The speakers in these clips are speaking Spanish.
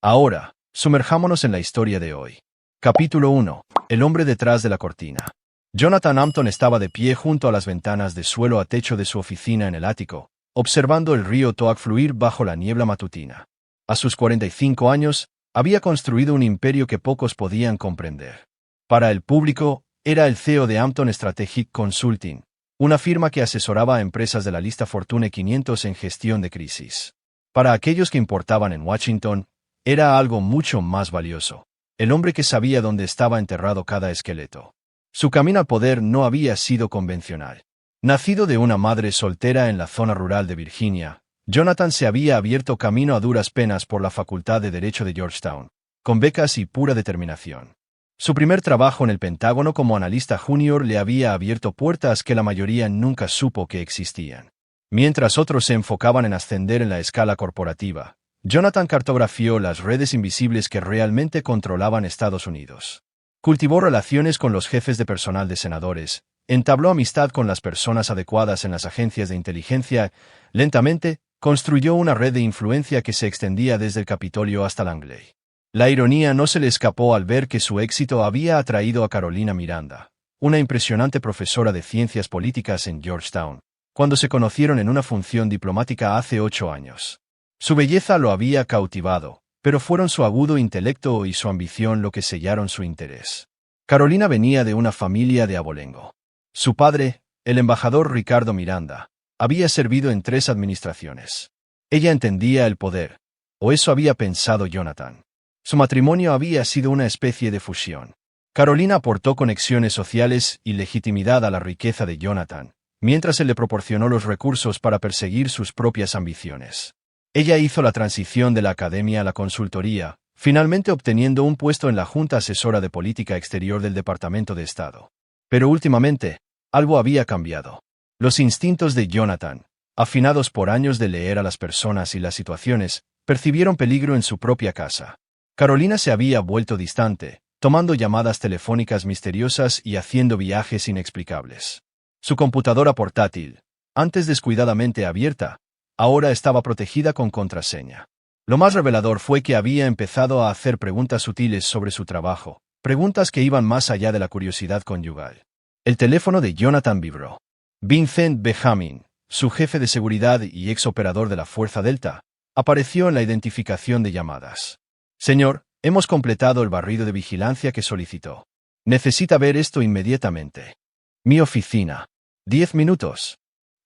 Ahora, sumerjámonos en la historia de hoy. Capítulo 1. El hombre detrás de la cortina. Jonathan Hampton estaba de pie junto a las ventanas de suelo a techo de su oficina en el ático, observando el río Toac fluir bajo la niebla matutina. A sus 45 años, había construido un imperio que pocos podían comprender. Para el público, era el CEO de Hampton Strategic Consulting, una firma que asesoraba a empresas de la lista Fortune 500 en gestión de crisis. Para aquellos que importaban en Washington, era algo mucho más valioso: el hombre que sabía dónde estaba enterrado cada esqueleto. Su camino al poder no había sido convencional. Nacido de una madre soltera en la zona rural de Virginia, Jonathan se había abierto camino a duras penas por la Facultad de Derecho de Georgetown, con becas y pura determinación. Su primer trabajo en el Pentágono como analista junior le había abierto puertas que la mayoría nunca supo que existían. Mientras otros se enfocaban en ascender en la escala corporativa, Jonathan cartografió las redes invisibles que realmente controlaban Estados Unidos. Cultivó relaciones con los jefes de personal de senadores, entabló amistad con las personas adecuadas en las agencias de inteligencia. Lentamente, construyó una red de influencia que se extendía desde el Capitolio hasta Langley. La ironía no se le escapó al ver que su éxito había atraído a Carolina Miranda, una impresionante profesora de ciencias políticas en Georgetown, cuando se conocieron en una función diplomática hace 8 años. Su belleza lo había cautivado, pero fueron su agudo intelecto y su ambición lo que sellaron su interés. Carolina venía de una familia de abolengo. Su padre, el embajador Ricardo Miranda, había servido en 3 administraciones. Ella entendía el poder, o eso había pensado Jonathan. Su matrimonio había sido una especie de fusión. Carolina aportó conexiones sociales y legitimidad a la riqueza de Jonathan, mientras él le proporcionó los recursos para perseguir sus propias ambiciones. Ella hizo la transición de la academia a la consultoría, finalmente obteniendo un puesto en la Junta Asesora de Política Exterior del Departamento de Estado. Pero últimamente, algo había cambiado. Los instintos de Jonathan, afinados por años de leer a las personas y las situaciones, percibieron peligro en su propia casa. Carolina se había vuelto distante, tomando llamadas telefónicas misteriosas y haciendo viajes inexplicables. Su computadora portátil, antes descuidadamente abierta, ahora estaba protegida con contraseña. Lo más revelador fue que había empezado a hacer preguntas sutiles sobre su trabajo, preguntas que iban más allá de la curiosidad conyugal. El teléfono de Jonathan vibró. Vincent Benjamin, su jefe de seguridad y ex operador de la Fuerza Delta, apareció en la identificación de llamadas. Señor, hemos completado el barrido de vigilancia que solicitó. Necesita ver esto inmediatamente. Mi oficina. 10 minutos.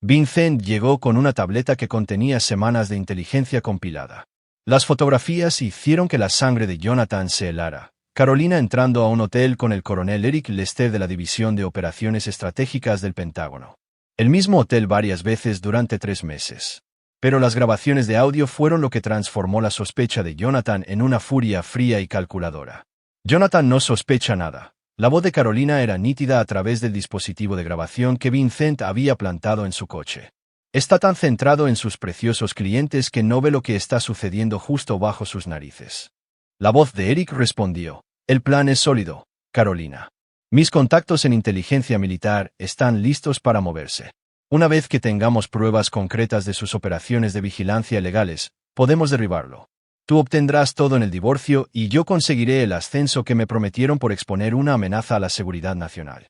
Vincent llegó con una tableta que contenía semanas de inteligencia compilada. Las fotografías hicieron que la sangre de Jonathan se helara. Carolina entrando a un hotel con el coronel Eric Lester de la División de Operaciones Estratégicas del Pentágono. El mismo hotel varias veces durante 3 meses. Pero las grabaciones de audio fueron lo que transformó la sospecha de Jonathan en una furia fría y calculadora. Jonathan no sospecha nada. La voz de Carolina era nítida a través del dispositivo de grabación que Vincent había plantado en su coche. Está tan centrado en sus preciosos clientes que no ve lo que está sucediendo justo bajo sus narices. La voz de Eric respondió: el plan es sólido, Carolina. Mis contactos en inteligencia militar están listos para moverse. Una vez que tengamos pruebas concretas de sus operaciones de vigilancia ilegales, podemos derribarlo. Tú obtendrás todo en el divorcio y yo conseguiré el ascenso que me prometieron por exponer una amenaza a la seguridad nacional.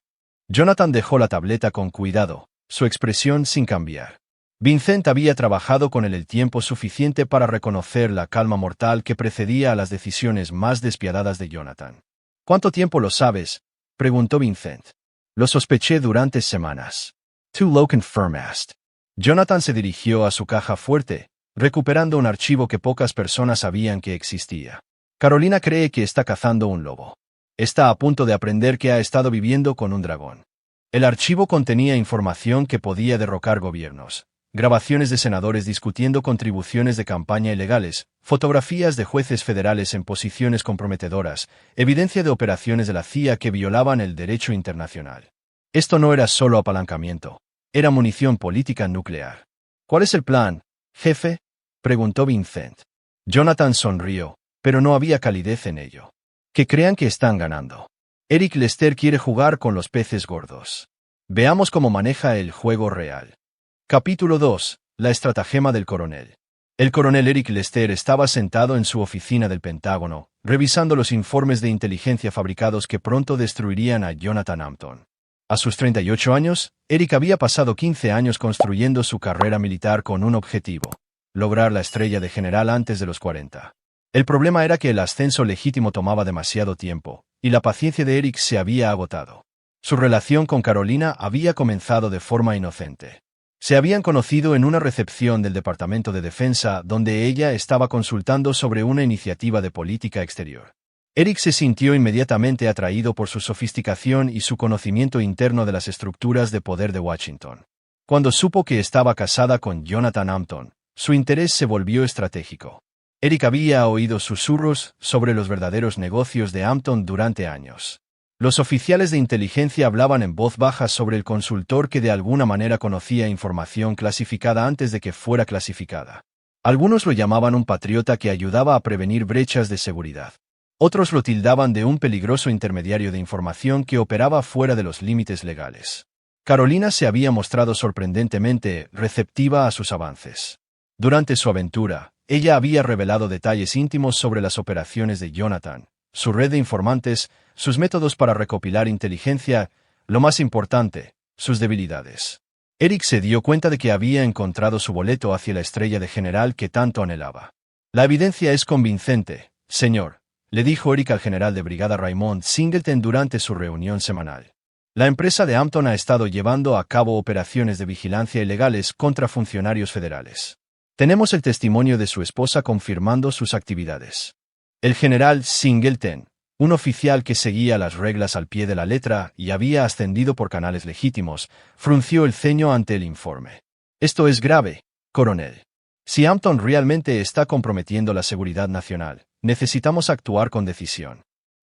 Jonathan dejó la tableta con cuidado, su expresión sin cambiar. Vincent había trabajado con él el tiempo suficiente para reconocer la calma mortal que precedía a las decisiones más despiadadas de Jonathan. ¿Cuánto tiempo lo sabes?, preguntó Vincent. Lo sospeché durante semanas. Tú lo confirmaste. Jonathan se dirigió a su caja fuerte, recuperando un archivo que pocas personas sabían que existía. Carolina cree que está cazando un lobo. Está a punto de aprender que ha estado viviendo con un dragón. El archivo contenía información que podía derrocar gobiernos, grabaciones de senadores discutiendo contribuciones de campaña ilegales, fotografías de jueces federales en posiciones comprometedoras, evidencia de operaciones de la CIA que violaban el derecho internacional. Esto no era solo apalancamiento, era munición política nuclear. ¿Cuál es el plan, jefe?, preguntó Vincent. Jonathan sonrió, pero no había calidez en ello. Que crean que están ganando. Eric Lester quiere jugar con los peces gordos. Veamos cómo maneja el juego real. Capítulo 2. La estratagema del coronel. El coronel Eric Lester estaba sentado en su oficina del Pentágono, revisando los informes de inteligencia fabricados que pronto destruirían a Jonathan Hampton. A sus 38 años, Eric había pasado 15 años construyendo su carrera militar con un objetivo: lograr la estrella de general antes de los 40. El problema era que el ascenso legítimo tomaba demasiado tiempo, y la paciencia de Eric se había agotado. Su relación con Carolina había comenzado de forma inocente. Se habían conocido en una recepción del Departamento de Defensa donde ella estaba consultando sobre una iniciativa de política exterior. Eric se sintió inmediatamente atraído por su sofisticación y su conocimiento interno de las estructuras de poder de Washington. Cuando supo que estaba casada con Jonathan Hampton, su interés se volvió estratégico. Eric había oído susurros sobre los verdaderos negocios de Hampton durante años. Los oficiales de inteligencia hablaban en voz baja sobre el consultor que de alguna manera conocía información clasificada antes de que fuera clasificada. Algunos lo llamaban un patriota que ayudaba a prevenir brechas de seguridad. Otros lo tildaban de un peligroso intermediario de información que operaba fuera de los límites legales. Carolina se había mostrado sorprendentemente receptiva a sus avances. Durante su aventura, ella había revelado detalles íntimos sobre las operaciones de Jonathan, su red de informantes, sus métodos para recopilar inteligencia, lo más importante, sus debilidades. Eric se dio cuenta de que había encontrado su boleto hacia la estrella de general que tanto anhelaba. La evidencia es convincente, señor, le dijo Eric al general de brigada Raymond Singleton durante su reunión semanal. La empresa de Hampton ha estado llevando a cabo operaciones de vigilancia ilegales contra funcionarios federales. Tenemos el testimonio de su esposa confirmando sus actividades. El general Singleton, un oficial que seguía las reglas al pie de la letra y había ascendido por canales legítimos, frunció el ceño ante el informe. Esto es grave, coronel. Si Hampton realmente está comprometiendo la seguridad nacional, necesitamos actuar con decisión.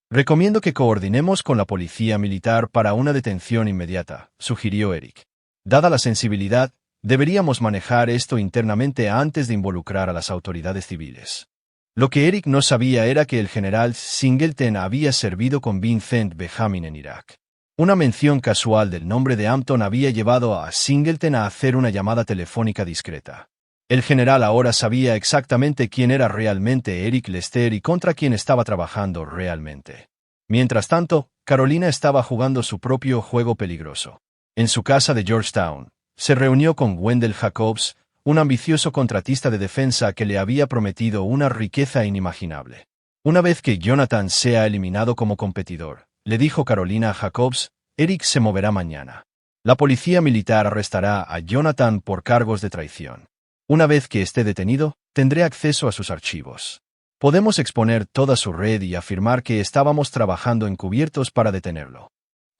Recomiendo que coordinemos con la policía militar para una detención inmediata, sugirió Eric. Dada la sensibilidad, deberíamos manejar esto internamente antes de involucrar a las autoridades civiles. Lo que Eric no sabía era que el general Singleton había servido con Vincent Benjamin en Irak. Una mención casual del nombre de Hampton había llevado a Singleton a hacer una llamada telefónica discreta. El general ahora sabía exactamente quién era realmente Eric Lester y contra quién estaba trabajando realmente. Mientras tanto, Carolina estaba jugando su propio juego peligroso. En su casa de Georgetown, se reunió con Wendell Jacobs, un ambicioso contratista de defensa que le había prometido una riqueza inimaginable. Una vez que Jonathan sea eliminado como competidor, le dijo Carolina a Jacobs, Eric se moverá mañana. La policía militar arrestará a Jonathan por cargos de traición. Una vez que esté detenido, tendré acceso a sus archivos. Podemos exponer toda su red y afirmar que estábamos trabajando encubiertos para detenerlo.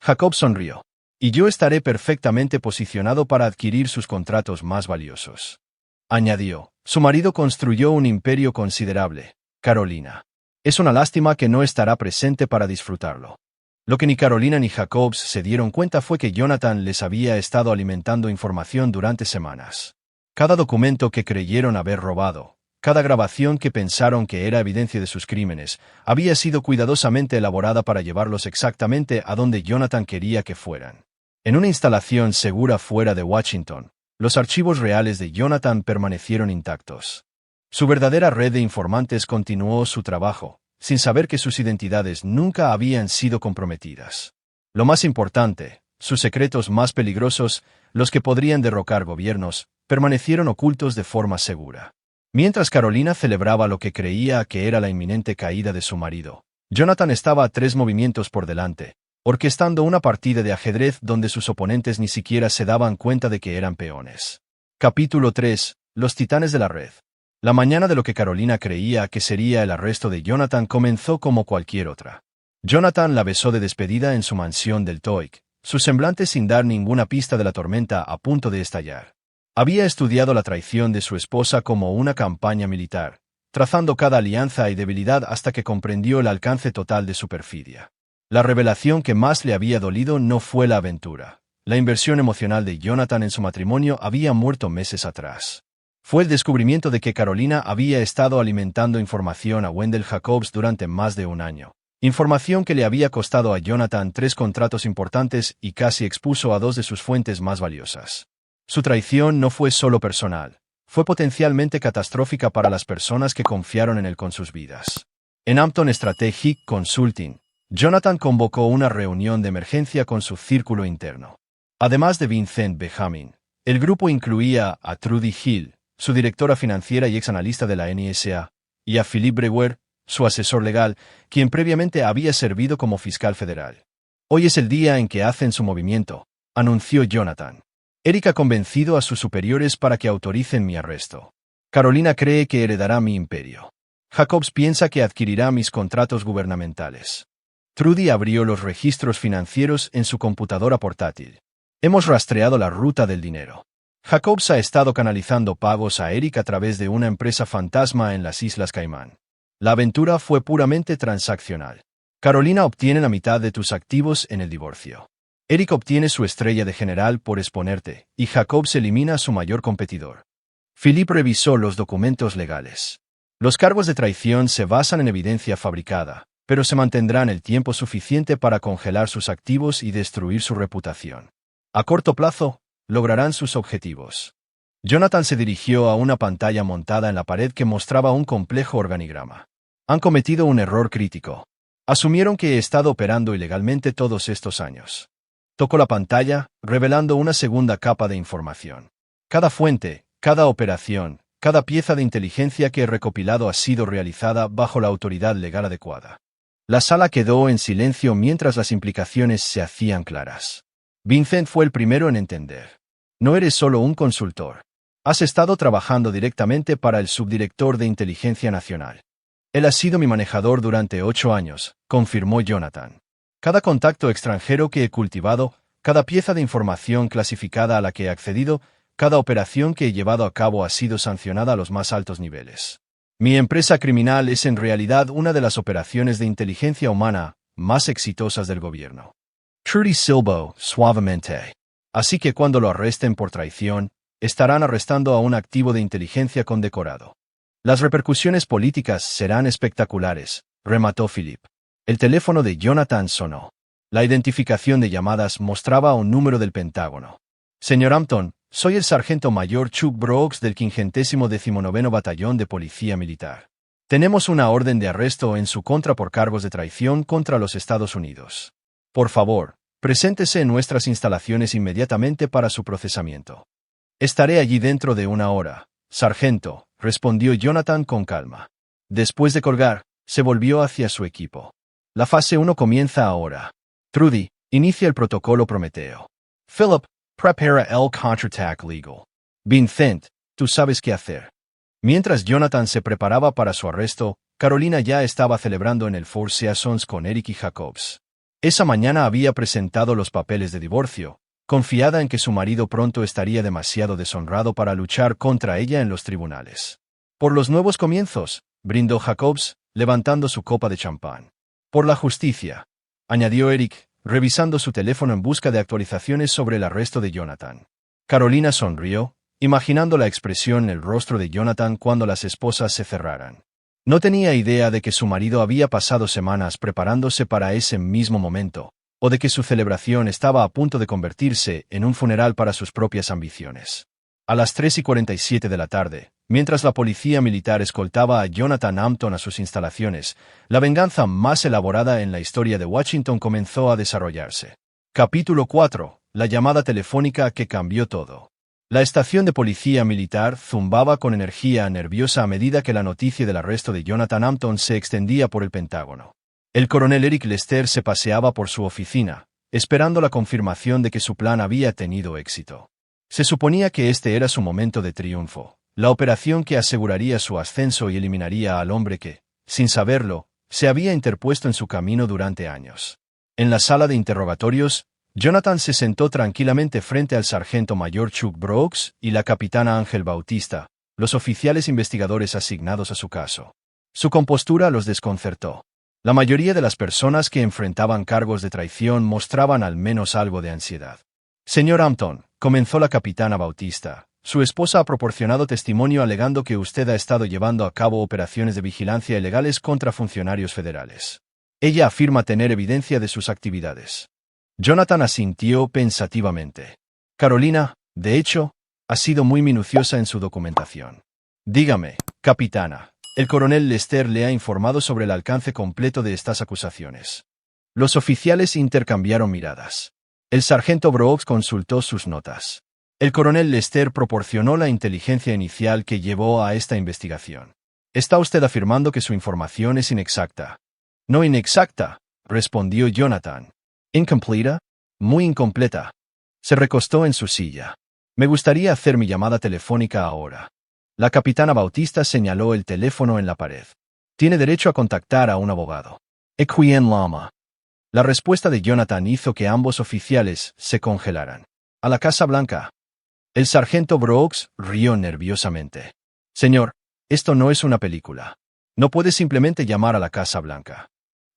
Jacobs sonrió. Y yo estaré perfectamente posicionado para adquirir sus contratos más valiosos. Añadió, su marido construyó un imperio considerable, Carolina. Es una lástima que no estará presente para disfrutarlo. Lo que ni Carolina ni Jacobs se dieron cuenta fue que Jonathan les había estado alimentando información durante semanas. Cada documento que creyeron haber robado, cada grabación que pensaron que era evidencia de sus crímenes, había sido cuidadosamente elaborada para llevarlos exactamente a donde Jonathan quería que fueran. En una instalación segura fuera de Washington, los archivos reales de Jonathan permanecieron intactos. Su verdadera red de informantes continuó su trabajo, sin saber que sus identidades nunca habían sido comprometidas. Lo más importante, sus secretos más peligrosos, los que podrían derrocar gobiernos, permanecieron ocultos de forma segura. Mientras Carolina celebraba lo que creía que era la inminente caída de su marido, Jonathan estaba a 3 movimientos por delante, orquestando una partida de ajedrez donde sus oponentes ni siquiera se daban cuenta de que eran peones. Capítulo 3. Los titanes de la red. La mañana de lo que Carolina creía que sería el arresto de Jonathan comenzó como cualquier otra. Jonathan la besó de despedida en su mansión del TOEIC, su semblante sin dar ninguna pista de la tormenta a punto de estallar. Había estudiado la traición de su esposa como una campaña militar, trazando cada alianza y debilidad hasta que comprendió el alcance total de su perfidia. La revelación que más le había dolido no fue la aventura. La inversión emocional de Jonathan en su matrimonio había muerto meses atrás. Fue el descubrimiento de que Carolina había estado alimentando información a Wendell Jacobs durante más de un año. Información que le había costado a Jonathan 3 contratos importantes y casi expuso a 2 de sus fuentes más valiosas. Su traición no fue solo personal, fue potencialmente catastrófica para las personas que confiaron en él con sus vidas. En Hampton Strategic Consulting, Jonathan convocó una reunión de emergencia con su círculo interno. Además de Vincent Benjamin, el grupo incluía a Trudy Hill, su directora financiera y ex-analista de la NSA, y a Philip Brewer, su asesor legal, quien previamente había servido como fiscal federal. Hoy es el día en que hacen su movimiento, anunció Jonathan. Eric ha convencido a sus superiores para que autoricen mi arresto. Carolina cree que heredará mi imperio. Jacobs piensa que adquirirá mis contratos gubernamentales. Trudy abrió los registros financieros en su computadora portátil. Hemos rastreado la ruta del dinero. Jacobs ha estado canalizando pagos a Eric a través de una empresa fantasma en las Islas Caimán. La aventura fue puramente transaccional. Carolina obtiene la mitad de tus activos en el divorcio. Eric obtiene su estrella de general por exponerte, y Jacobs elimina a su mayor competidor. Philip revisó los documentos legales. Los cargos de traición se basan en evidencia fabricada, pero se mantendrán el tiempo suficiente para congelar sus activos y destruir su reputación. A corto plazo, lograrán sus objetivos. Jonathan se dirigió a una pantalla montada en la pared que mostraba un complejo organigrama. Han cometido un error crítico. Asumieron que he estado operando ilegalmente todos estos años. Tocó la pantalla, revelando una segunda capa de información. Cada fuente, cada operación, cada pieza de inteligencia que he recopilado ha sido realizada bajo la autoridad legal adecuada. La sala quedó en silencio mientras las implicaciones se hacían claras. Vincent fue el primero en entender. No eres solo un consultor. Has estado trabajando directamente para el subdirector de Inteligencia Nacional. Él ha sido mi manejador durante 8 años, confirmó Jonathan. Cada contacto extranjero que he cultivado, cada pieza de información clasificada a la que he accedido, cada operación que he llevado a cabo ha sido sancionada a los más altos niveles. Mi empresa criminal es en realidad una de las operaciones de inteligencia humana más exitosas del gobierno. Trudy silbó suavemente. Así que cuando lo arresten por traición, estarán arrestando a un activo de inteligencia condecorado. Las repercusiones políticas serán espectaculares, remató Philip. El teléfono de Jonathan sonó. La identificación de llamadas mostraba un número del Pentágono. Señor Hampton, soy el sargento mayor Chuck Brooks del 519º Batallón de Policía Militar. Tenemos una orden de arresto en su contra por cargos de traición contra los Estados Unidos. Por favor, preséntese en nuestras instalaciones inmediatamente para su procesamiento. Estaré allí dentro de 1 hora, sargento, respondió Jonathan con calma. Después de colgar, se volvió hacia su equipo. La fase 1 comienza ahora. Trudy, inicia el protocolo Prometeo. Philip, prepara el contraataque legal. Vincent, tú sabes qué hacer. Mientras Jonathan se preparaba para su arresto, Carolina ya estaba celebrando en el Four Seasons con Eric y Jacobs. Esa mañana había presentado los papeles de divorcio, confiada en que su marido pronto estaría demasiado deshonrado para luchar contra ella en los tribunales. Por los nuevos comienzos, brindó Jacobs, levantando su copa de champán. Por la justicia, añadió Eric, revisando su teléfono en busca de actualizaciones sobre el arresto de Jonathan. Carolina sonrió, imaginando la expresión en el rostro de Jonathan cuando las esposas se cerraran. No tenía idea de que su marido había pasado semanas preparándose para ese mismo momento, o de que su celebración estaba a punto de convertirse en un funeral para sus propias ambiciones. A las 3:47 de la tarde, mientras la policía militar escoltaba a Jonathan Hampton a sus instalaciones, la venganza más elaborada en la historia de Washington comenzó a desarrollarse. Capítulo 4. La llamada telefónica que cambió todo. La estación de policía militar zumbaba con energía nerviosa a medida que la noticia del arresto de Jonathan Hampton se extendía por el Pentágono. El coronel Eric Lester se paseaba por su oficina, esperando la confirmación de que su plan había tenido éxito. Se suponía que este era su momento de triunfo, la operación que aseguraría su ascenso y eliminaría al hombre que, sin saberlo, se había interpuesto en su camino durante años. En la sala de interrogatorios, Jonathan se sentó tranquilamente frente al sargento mayor Chuck Brooks y la capitana Ángel Bautista, los oficiales investigadores asignados a su caso. Su compostura los desconcertó. La mayoría de las personas que enfrentaban cargos de traición mostraban al menos algo de ansiedad. Señor Hampton, comenzó la capitana Bautista, su esposa ha proporcionado testimonio alegando que usted ha estado llevando a cabo operaciones de vigilancia ilegales contra funcionarios federales. Ella afirma tener evidencia de sus actividades. Jonathan asintió pensativamente. Carolina, de hecho, Ha sido muy minuciosa en su documentación. Dígame, capitana, el coronel Lester le ha informado sobre el alcance completo de estas acusaciones. Los oficiales intercambiaron miradas. El sargento Brooks consultó sus notas. El coronel Lester proporcionó la inteligencia inicial que llevó a esta investigación. ¿Está usted afirmando que su información es inexacta? No inexacta, respondió Jonathan. ¿Incompleta? Muy incompleta. Se recostó en su silla. Me gustaría hacer mi llamada telefónica ahora. La capitana Bautista señaló el teléfono en la pared. Tiene derecho a contactar a un abogado. Equien Lama. La respuesta de Jonathan hizo que ambos oficiales se congelaran. A la Casa Blanca. El sargento Brooks rió nerviosamente. Señor, esto no es una película. No puede simplemente llamar a la Casa Blanca.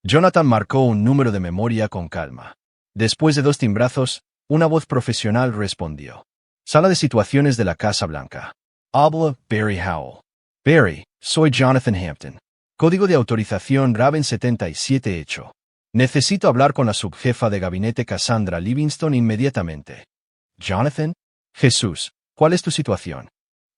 Jonathan marcó un número de memoria con calma. Después de 2 timbrazos, una voz profesional respondió. Sala de situaciones de la Casa Blanca. Habla Barry Howell. Barry, soy Jonathan Hampton. Código de autorización Raven 77 hecho. Necesito hablar con la subjefa de gabinete Cassandra Livingston inmediatamente. Jonathan? Jesús, ¿cuál es tu situación?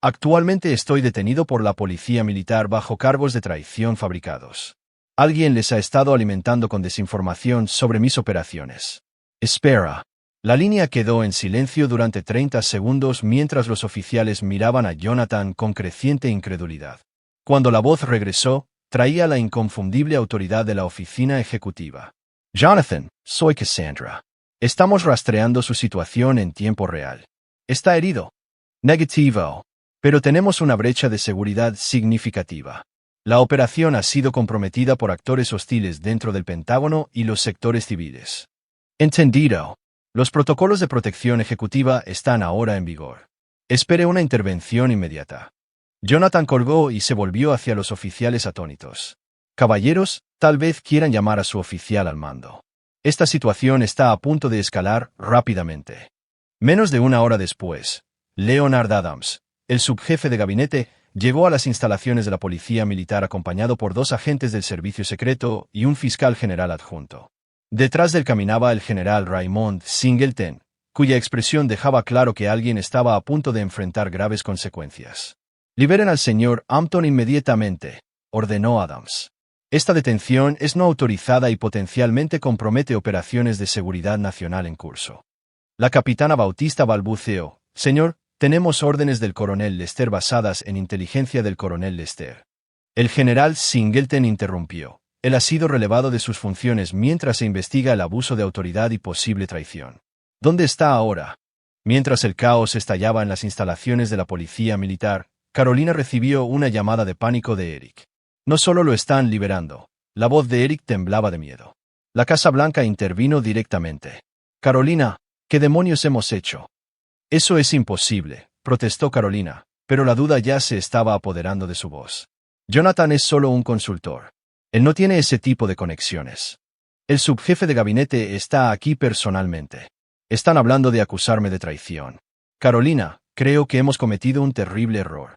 Actualmente estoy detenido por la policía militar bajo cargos de traición fabricados. Alguien les ha estado alimentando con desinformación sobre mis operaciones. Espera. La línea quedó en silencio durante 30 segundos mientras los oficiales miraban a Jonathan con creciente incredulidad. Cuando la voz regresó, traía la inconfundible autoridad de la oficina ejecutiva. Jonathan, soy Cassandra. Estamos rastreando su situación en tiempo real. ¿Está herido? Negativo. Pero tenemos una brecha de seguridad significativa. La operación ha sido comprometida por actores hostiles dentro del Pentágono y los sectores civiles. Entendido. Los protocolos de protección ejecutiva están ahora en vigor. Espere una intervención inmediata. Jonathan colgó y se volvió hacia los oficiales atónitos. Caballeros, tal vez quieran llamar a su oficial al mando. Esta situación está a punto de escalar rápidamente. Menos de 1 hora después, Leonard Adams, el subjefe de gabinete, llegó a las instalaciones de la policía militar acompañado por 2 agentes del servicio secreto y un fiscal general adjunto. Detrás de él caminaba el general Raymond Singleton, cuya expresión dejaba claro que alguien estaba a punto de enfrentar graves consecuencias. Liberen al señor Hampton inmediatamente, ordenó Adams. Esta detención es no autorizada y potencialmente compromete operaciones de seguridad nacional en curso. La capitana Bautista balbuceó. Señor, tenemos órdenes del coronel Lester basadas en inteligencia del coronel Lester. El general Singleton interrumpió. Él ha sido relevado de sus funciones mientras se investiga el abuso de autoridad y posible traición. ¿Dónde está ahora? Mientras el caos estallaba en las instalaciones de la policía militar, Carolina recibió una llamada de pánico de Eric. No solo lo están liberando. La voz de Eric temblaba de miedo. La Casa Blanca intervino directamente. Carolina, ¿qué demonios hemos hecho? Eso es imposible, protestó Carolina, pero la duda ya se estaba apoderando de su voz. Jonathan es solo un consultor. Él no tiene ese tipo de conexiones. El subjefe de gabinete está aquí personalmente. Están hablando de acusarme de traición. Carolina, creo que hemos cometido un terrible error.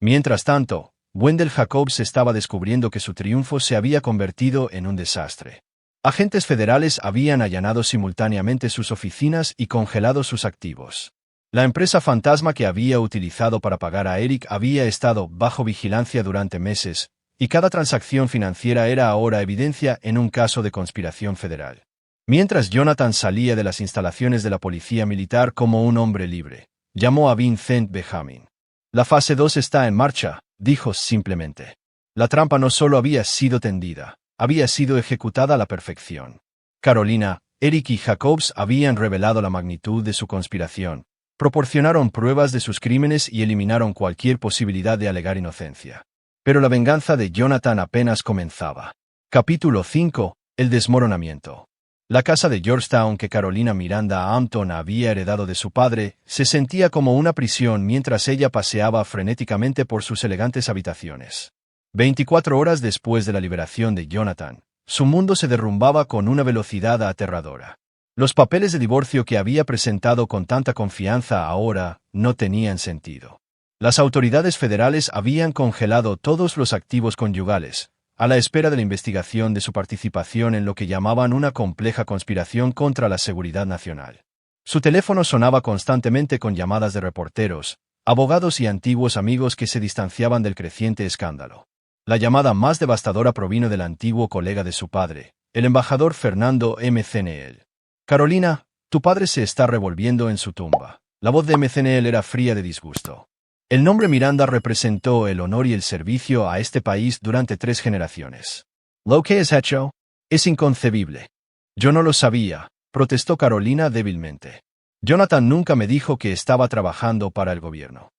Mientras tanto, Wendell Jacobs estaba descubriendo que su triunfo se había convertido en un desastre. Agentes federales habían allanado simultáneamente sus oficinas y congelado sus activos. La empresa fantasma que había utilizado para pagar a Eric había estado bajo vigilancia durante meses, y cada transacción financiera era ahora evidencia en un caso de conspiración federal. Mientras Jonathan salía de las instalaciones de la policía militar como un hombre libre, llamó a Vincent Benjamin. La fase 2 está en marcha, dijo simplemente. La trampa no solo había sido tendida, había sido ejecutada a la perfección. Carolina, Eric y Jacobs habían revelado la magnitud de su conspiración, proporcionaron pruebas de sus crímenes y eliminaron cualquier posibilidad de alegar inocencia. Pero la venganza de Jonathan apenas comenzaba. Capítulo 5. El desmoronamiento. La casa de Georgetown que Carolina Miranda Hampton había heredado de su padre se sentía como una prisión mientras ella paseaba frenéticamente por sus elegantes habitaciones. 24 horas después de la liberación de Jonathan, su mundo se derrumbaba con una velocidad aterradora. Los papeles de divorcio que había presentado con tanta confianza ahora no tenían sentido. Las autoridades federales habían congelado todos los activos conyugales, a la espera de la investigación de su participación en lo que llamaban una compleja conspiración contra la seguridad nacional. Su teléfono sonaba constantemente con llamadas de reporteros, abogados y antiguos amigos que se distanciaban del creciente escándalo. La llamada más devastadora provino del antiguo colega de su padre, el embajador Fernando McNeil. Carolina, tu padre se está revolviendo en su tumba. La voz de McNeil era fría de disgusto. El nombre Miranda representó el honor y el servicio a este país durante 3 generaciones. ¿Lo que has hecho? Es inconcebible. Yo no lo sabía, protestó Carolina débilmente. Jonathan nunca me dijo que estaba trabajando para el gobierno.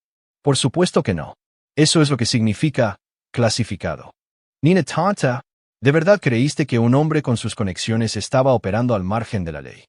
Por supuesto que no. Eso es lo que significa clasificado. Nina tonta, ¿de verdad creíste que un hombre con sus conexiones estaba operando al margen de la ley?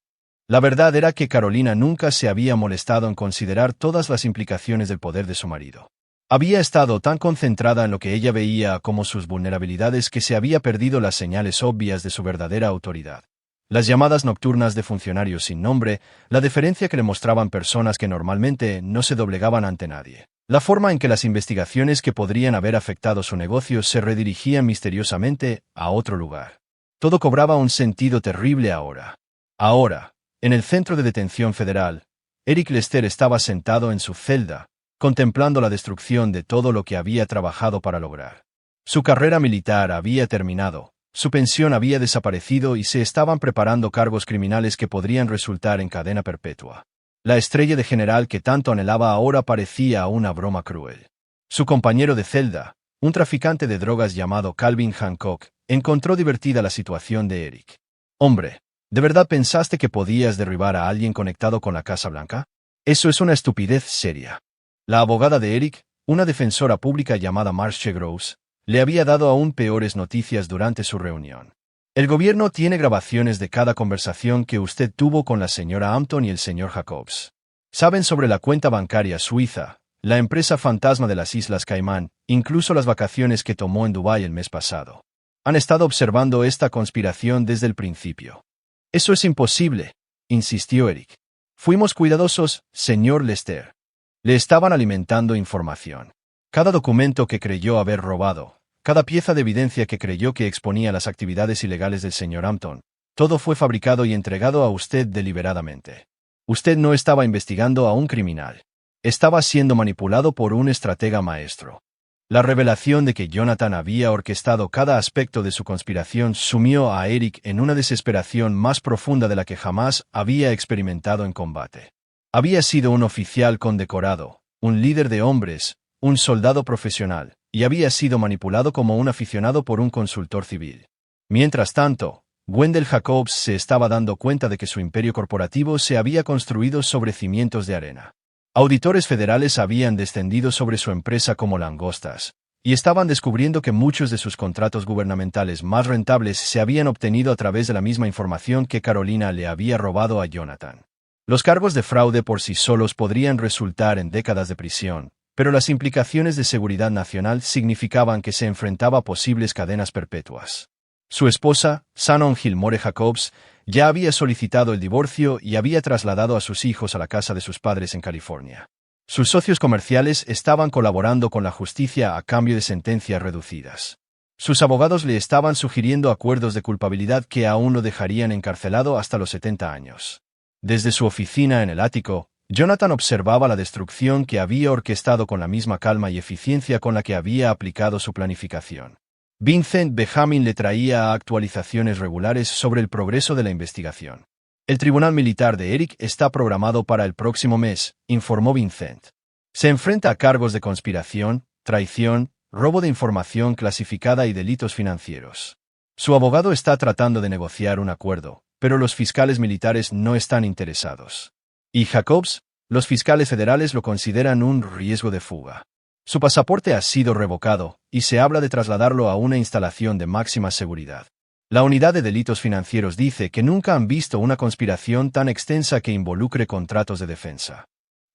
La verdad era que Carolina nunca se había molestado en considerar todas las implicaciones del poder de su marido. Había estado tan concentrada en lo que ella veía como sus vulnerabilidades que se había perdido las señales obvias de su verdadera autoridad. Las llamadas nocturnas de funcionarios sin nombre, la deferencia que le mostraban personas que normalmente no se doblegaban ante nadie. La forma en que las investigaciones que podrían haber afectado su negocio se redirigían misteriosamente a otro lugar. Todo cobraba un sentido terrible ahora. Ahora, en el centro de detención federal, Eric Lester estaba sentado en su celda, contemplando la destrucción de todo lo que había trabajado para lograr. Su carrera militar había terminado, su pensión había desaparecido y se estaban preparando cargos criminales que podrían resultar en cadena perpetua. La estrella de general que tanto anhelaba ahora parecía una broma cruel. Su compañero de celda, un traficante de drogas llamado Calvin Hancock, encontró divertida la situación de Eric. Hombre, ¿de verdad pensaste que podías derribar a alguien conectado con la Casa Blanca? Eso es una estupidez seria. La abogada de Eric, una defensora pública llamada Marcia Gross, le había dado aún peores noticias durante su reunión. El gobierno tiene grabaciones de cada conversación que usted tuvo con la señora Hampton y el señor Jacobs. Saben sobre la cuenta bancaria suiza, la empresa fantasma de las Islas Caimán, incluso las vacaciones que tomó en Dubái el mes pasado. Han estado observando esta conspiración desde el principio. Eso es imposible, insistió Eric. Fuimos cuidadosos, señor Lester. Le estaban alimentando información. Cada documento que creyó haber robado, cada pieza de evidencia que creyó que exponía las actividades ilegales del señor Hampton, todo fue fabricado y entregado a usted deliberadamente. Usted no estaba investigando a un criminal. Estaba siendo manipulado por un estratega maestro. La revelación de que Jonathan había orquestado cada aspecto de su conspiración sumió a Eric en una desesperación más profunda de la que jamás había experimentado en combate. Había sido un oficial condecorado, un líder de hombres, un soldado profesional, y había sido manipulado como un aficionado por un consultor civil. Mientras tanto, Wendell Jacobs se estaba dando cuenta de que su imperio corporativo se había construido sobre cimientos de arena. Auditores federales habían descendido sobre su empresa como langostas, y estaban descubriendo que muchos de sus contratos gubernamentales más rentables se habían obtenido a través de la misma información que Carolina le había robado a Jonathan. Los cargos de fraude por sí solos podrían resultar en décadas de prisión, pero las implicaciones de seguridad nacional significaban que se enfrentaba a posibles cadenas perpetuas. Su esposa, Shannon Gilmore Jacobs, ya había solicitado el divorcio y había trasladado a sus hijos a la casa de sus padres en California. Sus socios comerciales estaban colaborando con la justicia a cambio de sentencias reducidas. Sus abogados le estaban sugiriendo acuerdos de culpabilidad que aún lo dejarían encarcelado hasta los 70 años. Desde su oficina en el ático, Jonathan observaba la destrucción que había orquestado con la misma calma y eficiencia con la que había aplicado su planificación. Vincent Benjamin le traía actualizaciones regulares sobre el progreso de la investigación. El tribunal militar de Eric está programado para el próximo mes, informó Vincent. Se enfrenta a cargos de conspiración, traición, robo de información clasificada y delitos financieros. Su abogado está tratando de negociar un acuerdo, pero los fiscales militares no están interesados. Y Jacobs, los fiscales federales lo consideran un riesgo de fuga. Su pasaporte ha sido revocado, y se habla de trasladarlo a una instalación de máxima seguridad. La unidad de delitos financieros dice que nunca han visto una conspiración tan extensa que involucre contratos de defensa.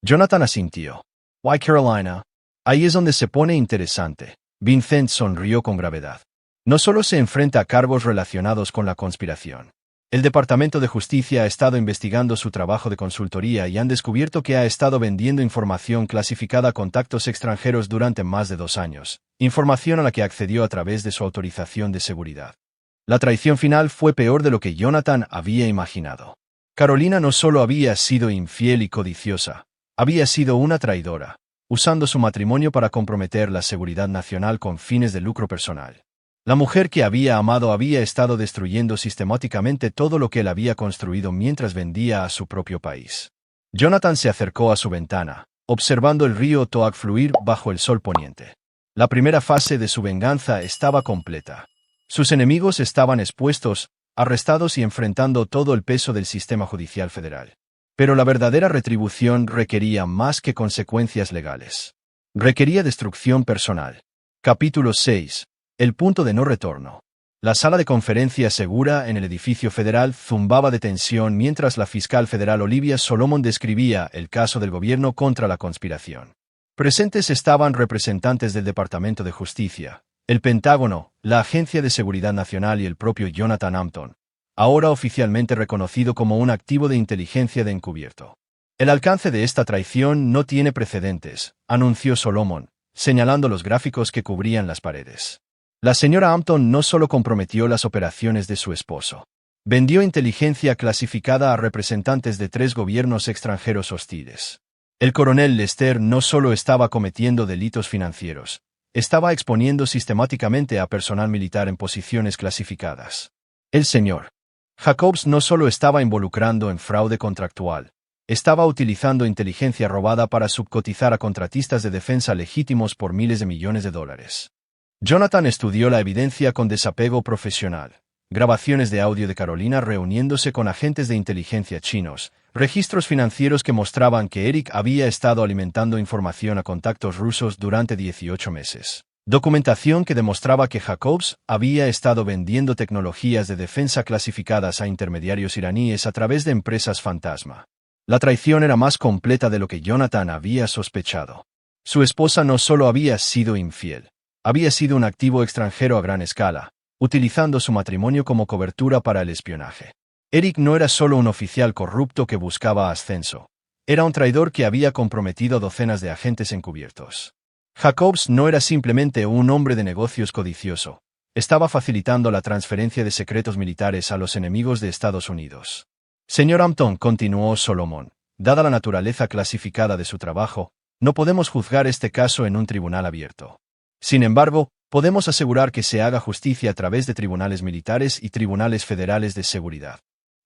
Jonathan asintió. Why Carolina? Ahí es donde se pone interesante. Vincent sonrió con gravedad. No solo se enfrenta a cargos relacionados con la conspiración. El Departamento de Justicia ha estado investigando su trabajo de consultoría y han descubierto que ha estado vendiendo información clasificada a contactos extranjeros durante más de 2 años, información a la que accedió a través de su autorización de seguridad. La traición final fue peor de lo que Jonathan había imaginado. Carolina no solo había sido infiel y codiciosa, había sido una traidora, usando su matrimonio para comprometer la seguridad nacional con fines de lucro personal. La mujer que había amado había estado destruyendo sistemáticamente todo lo que él había construido mientras vendía a su propio país. Jonathan se acercó a su ventana, observando el río Toag fluir bajo el sol poniente. La primera fase de su venganza estaba completa. Sus enemigos estaban expuestos, arrestados y enfrentando todo el peso del sistema judicial federal. Pero la verdadera retribución requería más que consecuencias legales. Requería destrucción personal. Capítulo 6. El punto de no retorno. La sala de conferencias segura en el edificio federal zumbaba de tensión mientras la fiscal federal Olivia Solomon describía el caso del gobierno contra la conspiración. Presentes estaban representantes del Departamento de Justicia, el Pentágono, la Agencia de Seguridad Nacional y el propio Jonathan Hampton, ahora oficialmente reconocido como un activo de inteligencia de encubierto. El alcance de esta traición no tiene precedentes, anunció Solomon, señalando los gráficos que cubrían las paredes. La señora Hampton no solo comprometió las operaciones de su esposo. Vendió inteligencia clasificada a representantes de 3 gobiernos extranjeros hostiles. El coronel Lester no solo estaba cometiendo delitos financieros, estaba exponiendo sistemáticamente a personal militar en posiciones clasificadas. El señor Jacobs no solo estaba involucrando en fraude contractual, estaba utilizando inteligencia robada para subcotizar a contratistas de defensa legítimos por miles de millones de dólares. Jonathan estudió la evidencia con desapego profesional. Grabaciones de audio de Carolina reuniéndose con agentes de inteligencia chinos, registros financieros que mostraban que Eric había estado alimentando información a contactos rusos durante 18 meses. Documentación que demostraba que Jacobs había estado vendiendo tecnologías de defensa clasificadas a intermediarios iraníes a través de empresas fantasma. La traición era más completa de lo que Jonathan había sospechado. Su esposa no solo había sido infiel, había sido un activo extranjero a gran escala, utilizando su matrimonio como cobertura para el espionaje. Eric no era solo un oficial corrupto que buscaba ascenso, era un traidor que había comprometido docenas de agentes encubiertos. Jacobs no era simplemente un hombre de negocios codicioso, estaba facilitando la transferencia de secretos militares a los enemigos de Estados Unidos. Señor Hampton, continuó Solomon, dada la naturaleza clasificada de su trabajo, no podemos juzgar este caso en un tribunal abierto. Sin embargo, podemos asegurar que se haga justicia a través de tribunales militares y tribunales federales de seguridad.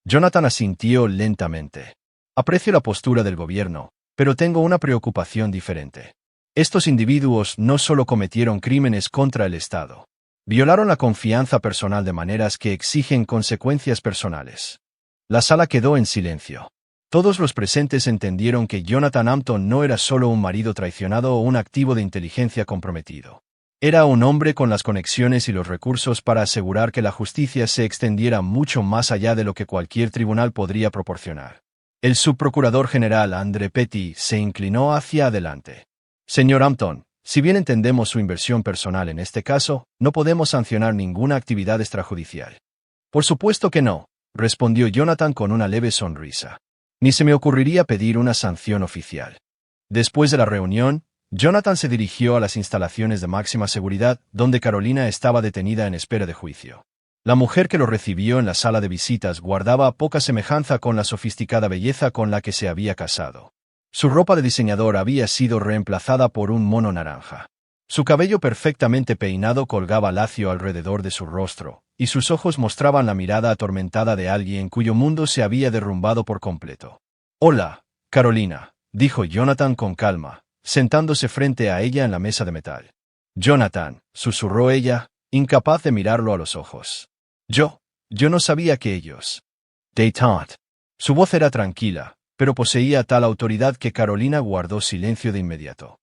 Jonathan asintió lentamente. Aprecio la postura del gobierno, pero tengo una preocupación diferente. Estos individuos no solo cometieron crímenes contra el Estado, violaron la confianza personal de maneras que exigen consecuencias personales. La sala quedó en silencio. Todos los presentes entendieron que Jonathan Hampton no era solo un marido traicionado o un activo de inteligencia comprometido. Era un hombre con las conexiones y los recursos para asegurar que la justicia se extendiera mucho más allá de lo que cualquier tribunal podría proporcionar. El subprocurador general André Petty se inclinó hacia adelante. Señor Hampton, si bien entendemos su inversión personal en este caso, no podemos sancionar ninguna actividad extrajudicial. Por supuesto que no, respondió Jonathan con una leve sonrisa. Ni se me ocurriría pedir una sanción oficial. Después de la reunión, Jonathan se dirigió a las instalaciones de máxima seguridad, donde Carolina estaba detenida en espera de juicio. La mujer que lo recibió en la sala de visitas guardaba poca semejanza con la sofisticada belleza con la que se había casado. Su ropa de diseñador había sido reemplazada por un mono naranja. Su cabello perfectamente peinado colgaba lacio alrededor de su rostro, y sus ojos mostraban la mirada atormentada de alguien cuyo mundo se había derrumbado por completo. «Hola, Carolina», dijo Jonathan con calma, sentándose frente a ella en la mesa de metal. «Jonathan», susurró ella, incapaz de mirarlo a los ojos. Yo no sabía que ellos. Détente». Su voz era tranquila, pero poseía tal autoridad que Carolina guardó silencio de inmediato.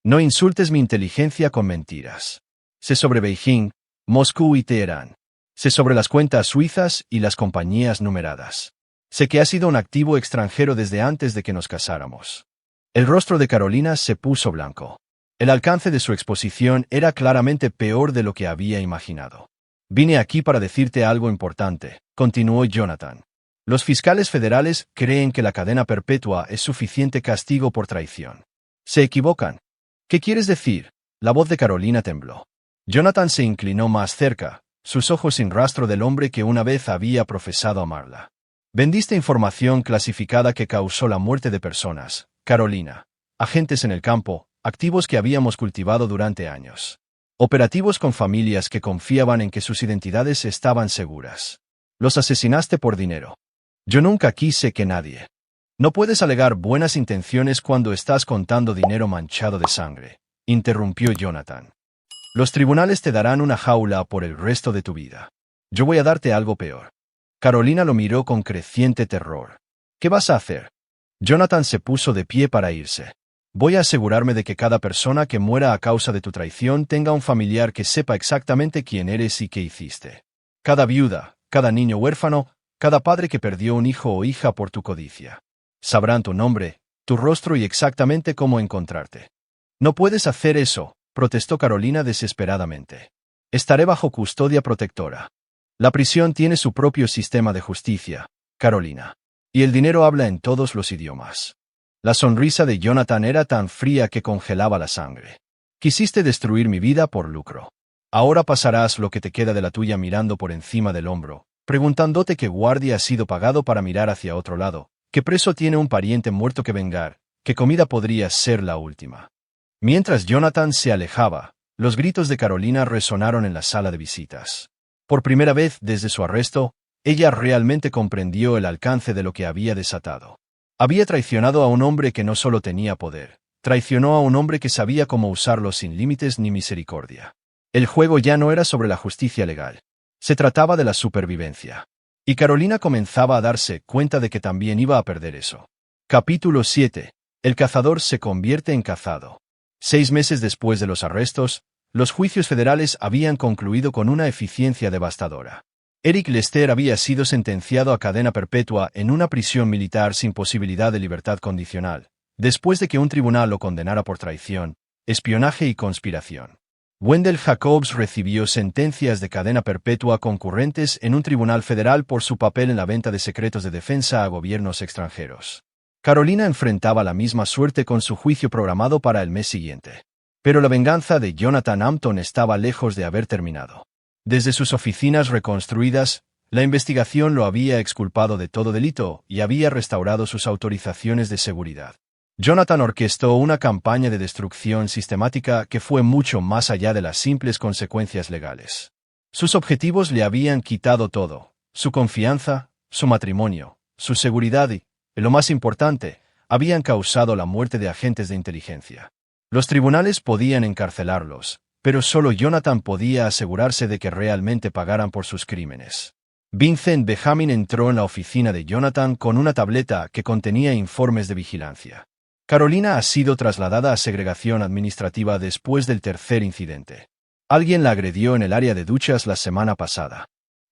«No insultes mi inteligencia con mentiras. Sé sobre Beijing, Moscú y Teherán. Sé sobre las cuentas suizas y las compañías numeradas. Sé que has sido un activo extranjero desde antes de que nos casáramos». El rostro de Carolina se puso blanco. El alcance de su exposición era claramente peor de lo que había imaginado. «Vine aquí para decirte algo importante», continuó Jonathan. «Los fiscales federales creen que la cadena perpetua es suficiente castigo por traición. Se equivocan». «¿Qué quieres decir?». La voz de Carolina tembló. Jonathan se inclinó más cerca, sus ojos sin rastro del hombre que una vez había profesado amarla. Vendiste información clasificada que causó la muerte de personas, Carolina. Agentes en el campo, activos que habíamos cultivado durante años. Operativos con familias que confiaban en que sus identidades estaban seguras. Los asesinaste por dinero. Yo nunca quise que nadie. No puedes alegar buenas intenciones cuando estás contando dinero manchado de sangre, interrumpió Jonathan. Los tribunales te darán una jaula por el resto de tu vida. Yo voy a darte algo peor. Carolina lo miró con creciente terror. ¿Qué vas a hacer? Jonathan se puso de pie para irse. Voy a asegurarme de que cada persona que muera a causa de tu traición tenga un familiar que sepa exactamente quién eres y qué hiciste. Cada viuda, cada niño huérfano, cada padre que perdió un hijo o hija por tu codicia. Sabrán tu nombre, tu rostro y exactamente cómo encontrarte. No puedes hacer eso, protestó Carolina desesperadamente. Estaré bajo custodia protectora. La prisión tiene su propio sistema de justicia, Carolina. Y el dinero habla en todos los idiomas. La sonrisa de Jonathan era tan fría que congelaba la sangre. Quisiste destruir mi vida por lucro. Ahora pasarás lo que te queda de la tuya mirando por encima del hombro, preguntándote qué guardia ha sido pagado para mirar hacia otro lado, qué preso tiene un pariente muerto que vengar, qué comida podría ser la última. Mientras Jonathan se alejaba, los gritos de Carolina resonaron en la sala de visitas. Por primera vez desde su arresto, ella realmente comprendió el alcance de lo que había desatado. Había traicionado a un hombre que no solo tenía poder, traicionó a un hombre que sabía cómo usarlo sin límites ni misericordia. El juego ya no era sobre la justicia legal. Se trataba de la supervivencia. Y Carolina comenzaba a darse cuenta de que también iba a perder eso. Capítulo 7. El cazador se convierte en cazado. 6 meses después de los arrestos, los juicios federales habían concluido con una eficiencia devastadora. Eric Lester había sido sentenciado a cadena perpetua en una prisión militar sin posibilidad de libertad condicional, después de que un tribunal lo condenara por traición, espionaje y conspiración. Wendell Jacobs recibió sentencias de cadena perpetua concurrentes en un tribunal federal por su papel en la venta de secretos de defensa a gobiernos extranjeros. Carolina enfrentaba la misma suerte con su juicio programado para el mes siguiente. Pero la venganza de Jonathan Hampton estaba lejos de haber terminado. Desde sus oficinas reconstruidas, la investigación lo había exculpado de todo delito y había restaurado sus autorizaciones de seguridad. Jonathan orquestó una campaña de destrucción sistemática que fue mucho más allá de las simples consecuencias legales. Sus objetivos le habían quitado todo: su confianza, su matrimonio, su seguridad y, lo más importante, habían causado la muerte de agentes de inteligencia. Los tribunales podían encarcelarlos, pero solo Jonathan podía asegurarse de que realmente pagaran por sus crímenes. Vincent Benjamin entró en la oficina de Jonathan con una tableta que contenía informes de vigilancia. Carolina ha sido trasladada a segregación administrativa después del tercer incidente. Alguien la agredió en el área de duchas la semana pasada.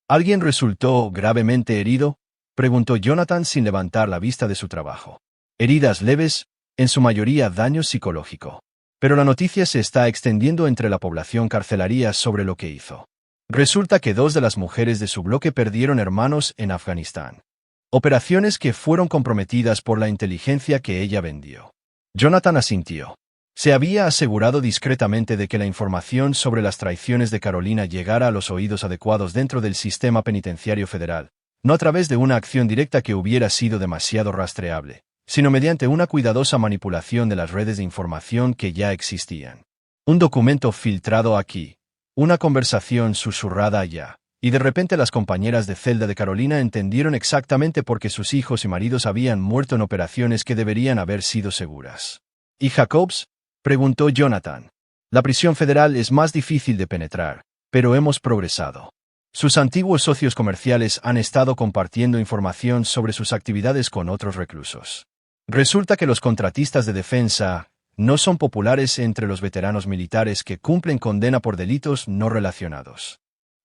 ¿Alguien resultó gravemente herido?, preguntó Jonathan sin levantar la vista de su trabajo. Heridas leves, en su mayoría daño psicológico. Pero la noticia se está extendiendo entre la población carcelaria sobre lo que hizo. Resulta que 2 de las mujeres de su bloque perdieron hermanos en Afganistán. Operaciones que fueron comprometidas por la inteligencia que ella vendió. Jonathan asintió. Se había asegurado discretamente de que la información sobre las traiciones de Carolina llegara a los oídos adecuados dentro del sistema penitenciario federal, no a través de una acción directa que hubiera sido demasiado rastreable, sino mediante una cuidadosa manipulación de las redes de información que ya existían. Un documento filtrado aquí, una conversación susurrada allá, y de repente las compañeras de celda de Carolina entendieron exactamente por qué sus hijos y maridos habían muerto en operaciones que deberían haber sido seguras. ¿Y Jacobs?, preguntó Jonathan. La prisión federal es más difícil de penetrar, pero hemos progresado. Sus antiguos socios comerciales han estado compartiendo información sobre sus actividades con otros reclusos. Resulta que los contratistas de defensa no son populares entre los veteranos militares que cumplen condena por delitos no relacionados.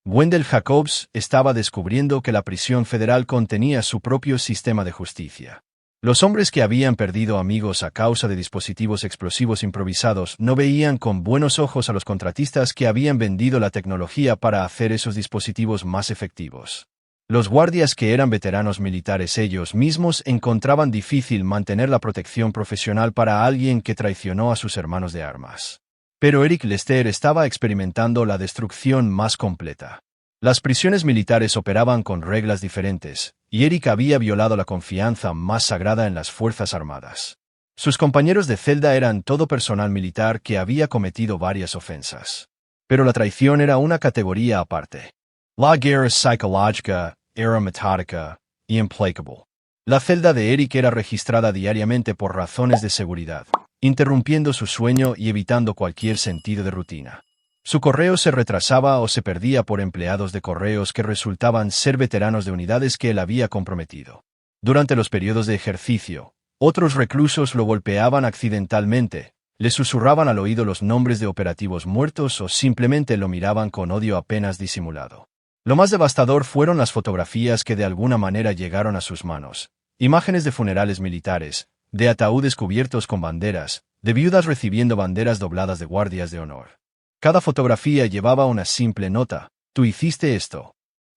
Wendell Jacobs estaba descubriendo que la prisión federal contenía su propio sistema de justicia. Los hombres que habían perdido amigos a causa de dispositivos explosivos improvisados no veían con buenos ojos a los contratistas que habían vendido la tecnología para hacer esos dispositivos más efectivos. Los guardias que eran veteranos militares ellos mismos encontraban difícil mantener la protección profesional para alguien que traicionó a sus hermanos de armas. Pero Eric Lester estaba experimentando la destrucción más completa. Las prisiones militares operaban con reglas diferentes, y Eric había violado la confianza más sagrada en las Fuerzas Armadas. Sus compañeros de celda eran todo personal militar que había cometido varias ofensas. Pero la traición era una categoría aparte. La guerra psicológica era metódica y implacable. La celda de Eric era registrada diariamente por razones de seguridad, interrumpiendo su sueño y evitando cualquier sentido de rutina. Su correo se retrasaba o se perdía por empleados de correos que resultaban ser veteranos de unidades que él había comprometido. Durante los periodos de ejercicio, otros reclusos lo golpeaban accidentalmente, le susurraban al oído los nombres de operativos muertos o simplemente lo miraban con odio apenas disimulado. Lo más devastador fueron las fotografías que de alguna manera llegaron a sus manos. Imágenes de funerales militares, de ataúdes cubiertos con banderas, de viudas recibiendo banderas dobladas de guardias de honor. Cada fotografía llevaba una simple nota: «Tú hiciste esto».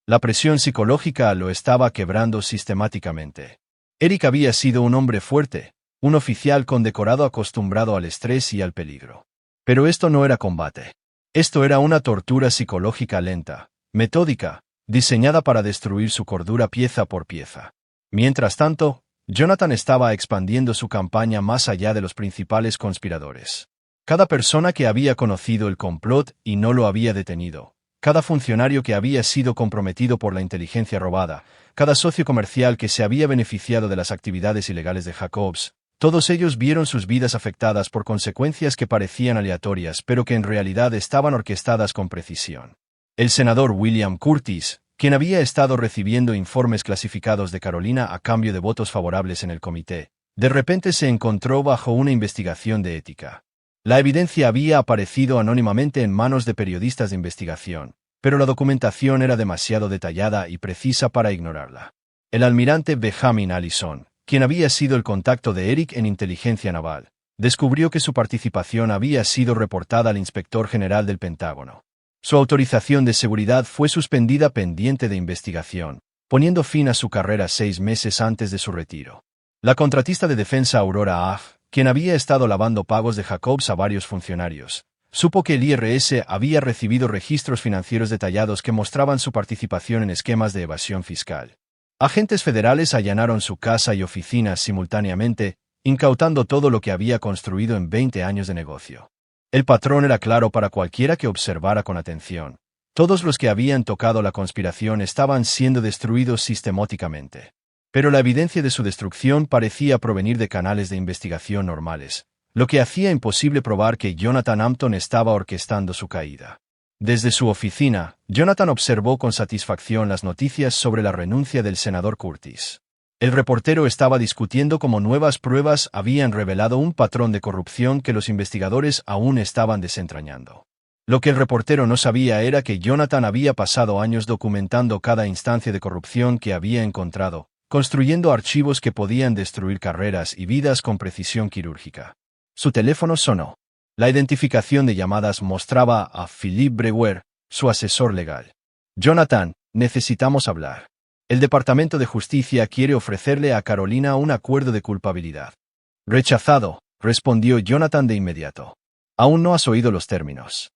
La presión psicológica lo estaba quebrando sistemáticamente. Eric había sido un hombre fuerte, un oficial condecorado acostumbrado al estrés y al peligro. Pero esto no era combate. Esto era una tortura psicológica lenta, metódica, diseñada para destruir su cordura pieza por pieza. Mientras tanto, Jonathan estaba expandiendo su campaña más allá de los principales conspiradores. Cada persona que había conocido el complot y no lo había detenido, cada funcionario que había sido comprometido por la inteligencia robada, cada socio comercial que se había beneficiado de las actividades ilegales de Jacobs, todos ellos vieron sus vidas afectadas por consecuencias que parecían aleatorias pero que en realidad estaban orquestadas con precisión. El senador William Curtis, quien había estado recibiendo informes clasificados de Carolina a cambio de votos favorables en el comité, de repente se encontró bajo una investigación de ética. La evidencia había aparecido anónimamente en manos de periodistas de investigación, pero la documentación era demasiado detallada y precisa para ignorarla. El almirante Benjamin Allison, quien había sido el contacto de Eric en inteligencia naval, descubrió que su participación había sido reportada al inspector general del Pentágono. Su autorización de seguridad fue suspendida pendiente de investigación, poniendo fin a su carrera 6 meses antes de su retiro. La contratista de defensa Aurora Ag, quien había estado lavando pagos de Jacobs a varios funcionarios, supo que el IRS había recibido registros financieros detallados que mostraban su participación en esquemas de evasión fiscal. Agentes federales allanaron su casa y oficinas simultáneamente, incautando todo lo que había construido en 20 años de negocio. El patrón era claro para cualquiera que observara con atención. Todos los que habían tocado la conspiración estaban siendo destruidos sistemáticamente. Pero la evidencia de su destrucción parecía provenir de canales de investigación normales, lo que hacía imposible probar que Jonathan Hampton estaba orquestando su caída. Desde su oficina, Jonathan observó con satisfacción las noticias sobre la renuncia del senador Curtis. El reportero estaba discutiendo cómo nuevas pruebas habían revelado un patrón de corrupción que los investigadores aún estaban desentrañando. Lo que el reportero no sabía era que Jonathan había pasado años documentando cada instancia de corrupción que había encontrado, construyendo archivos que podían destruir carreras y vidas con precisión quirúrgica. Su teléfono sonó. La identificación de llamadas mostraba a Philippe Brewer, su asesor legal. «Jonathan, necesitamos hablar. El Departamento de Justicia quiere ofrecerle a Carolina un acuerdo de culpabilidad». «Rechazado», respondió Jonathan de inmediato. «Aún no has oído los términos».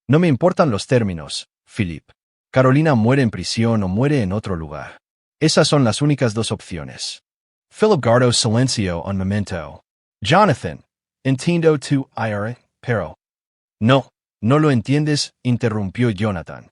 «No me importan los términos, Philip. Carolina muere en prisión o muere en otro lugar. Esas son las únicas 2 opciones». Philip guardó silencio un momento. «Jonathan, entiendo tu ira, pero…» «No, no lo entiendes», interrumpió Jonathan.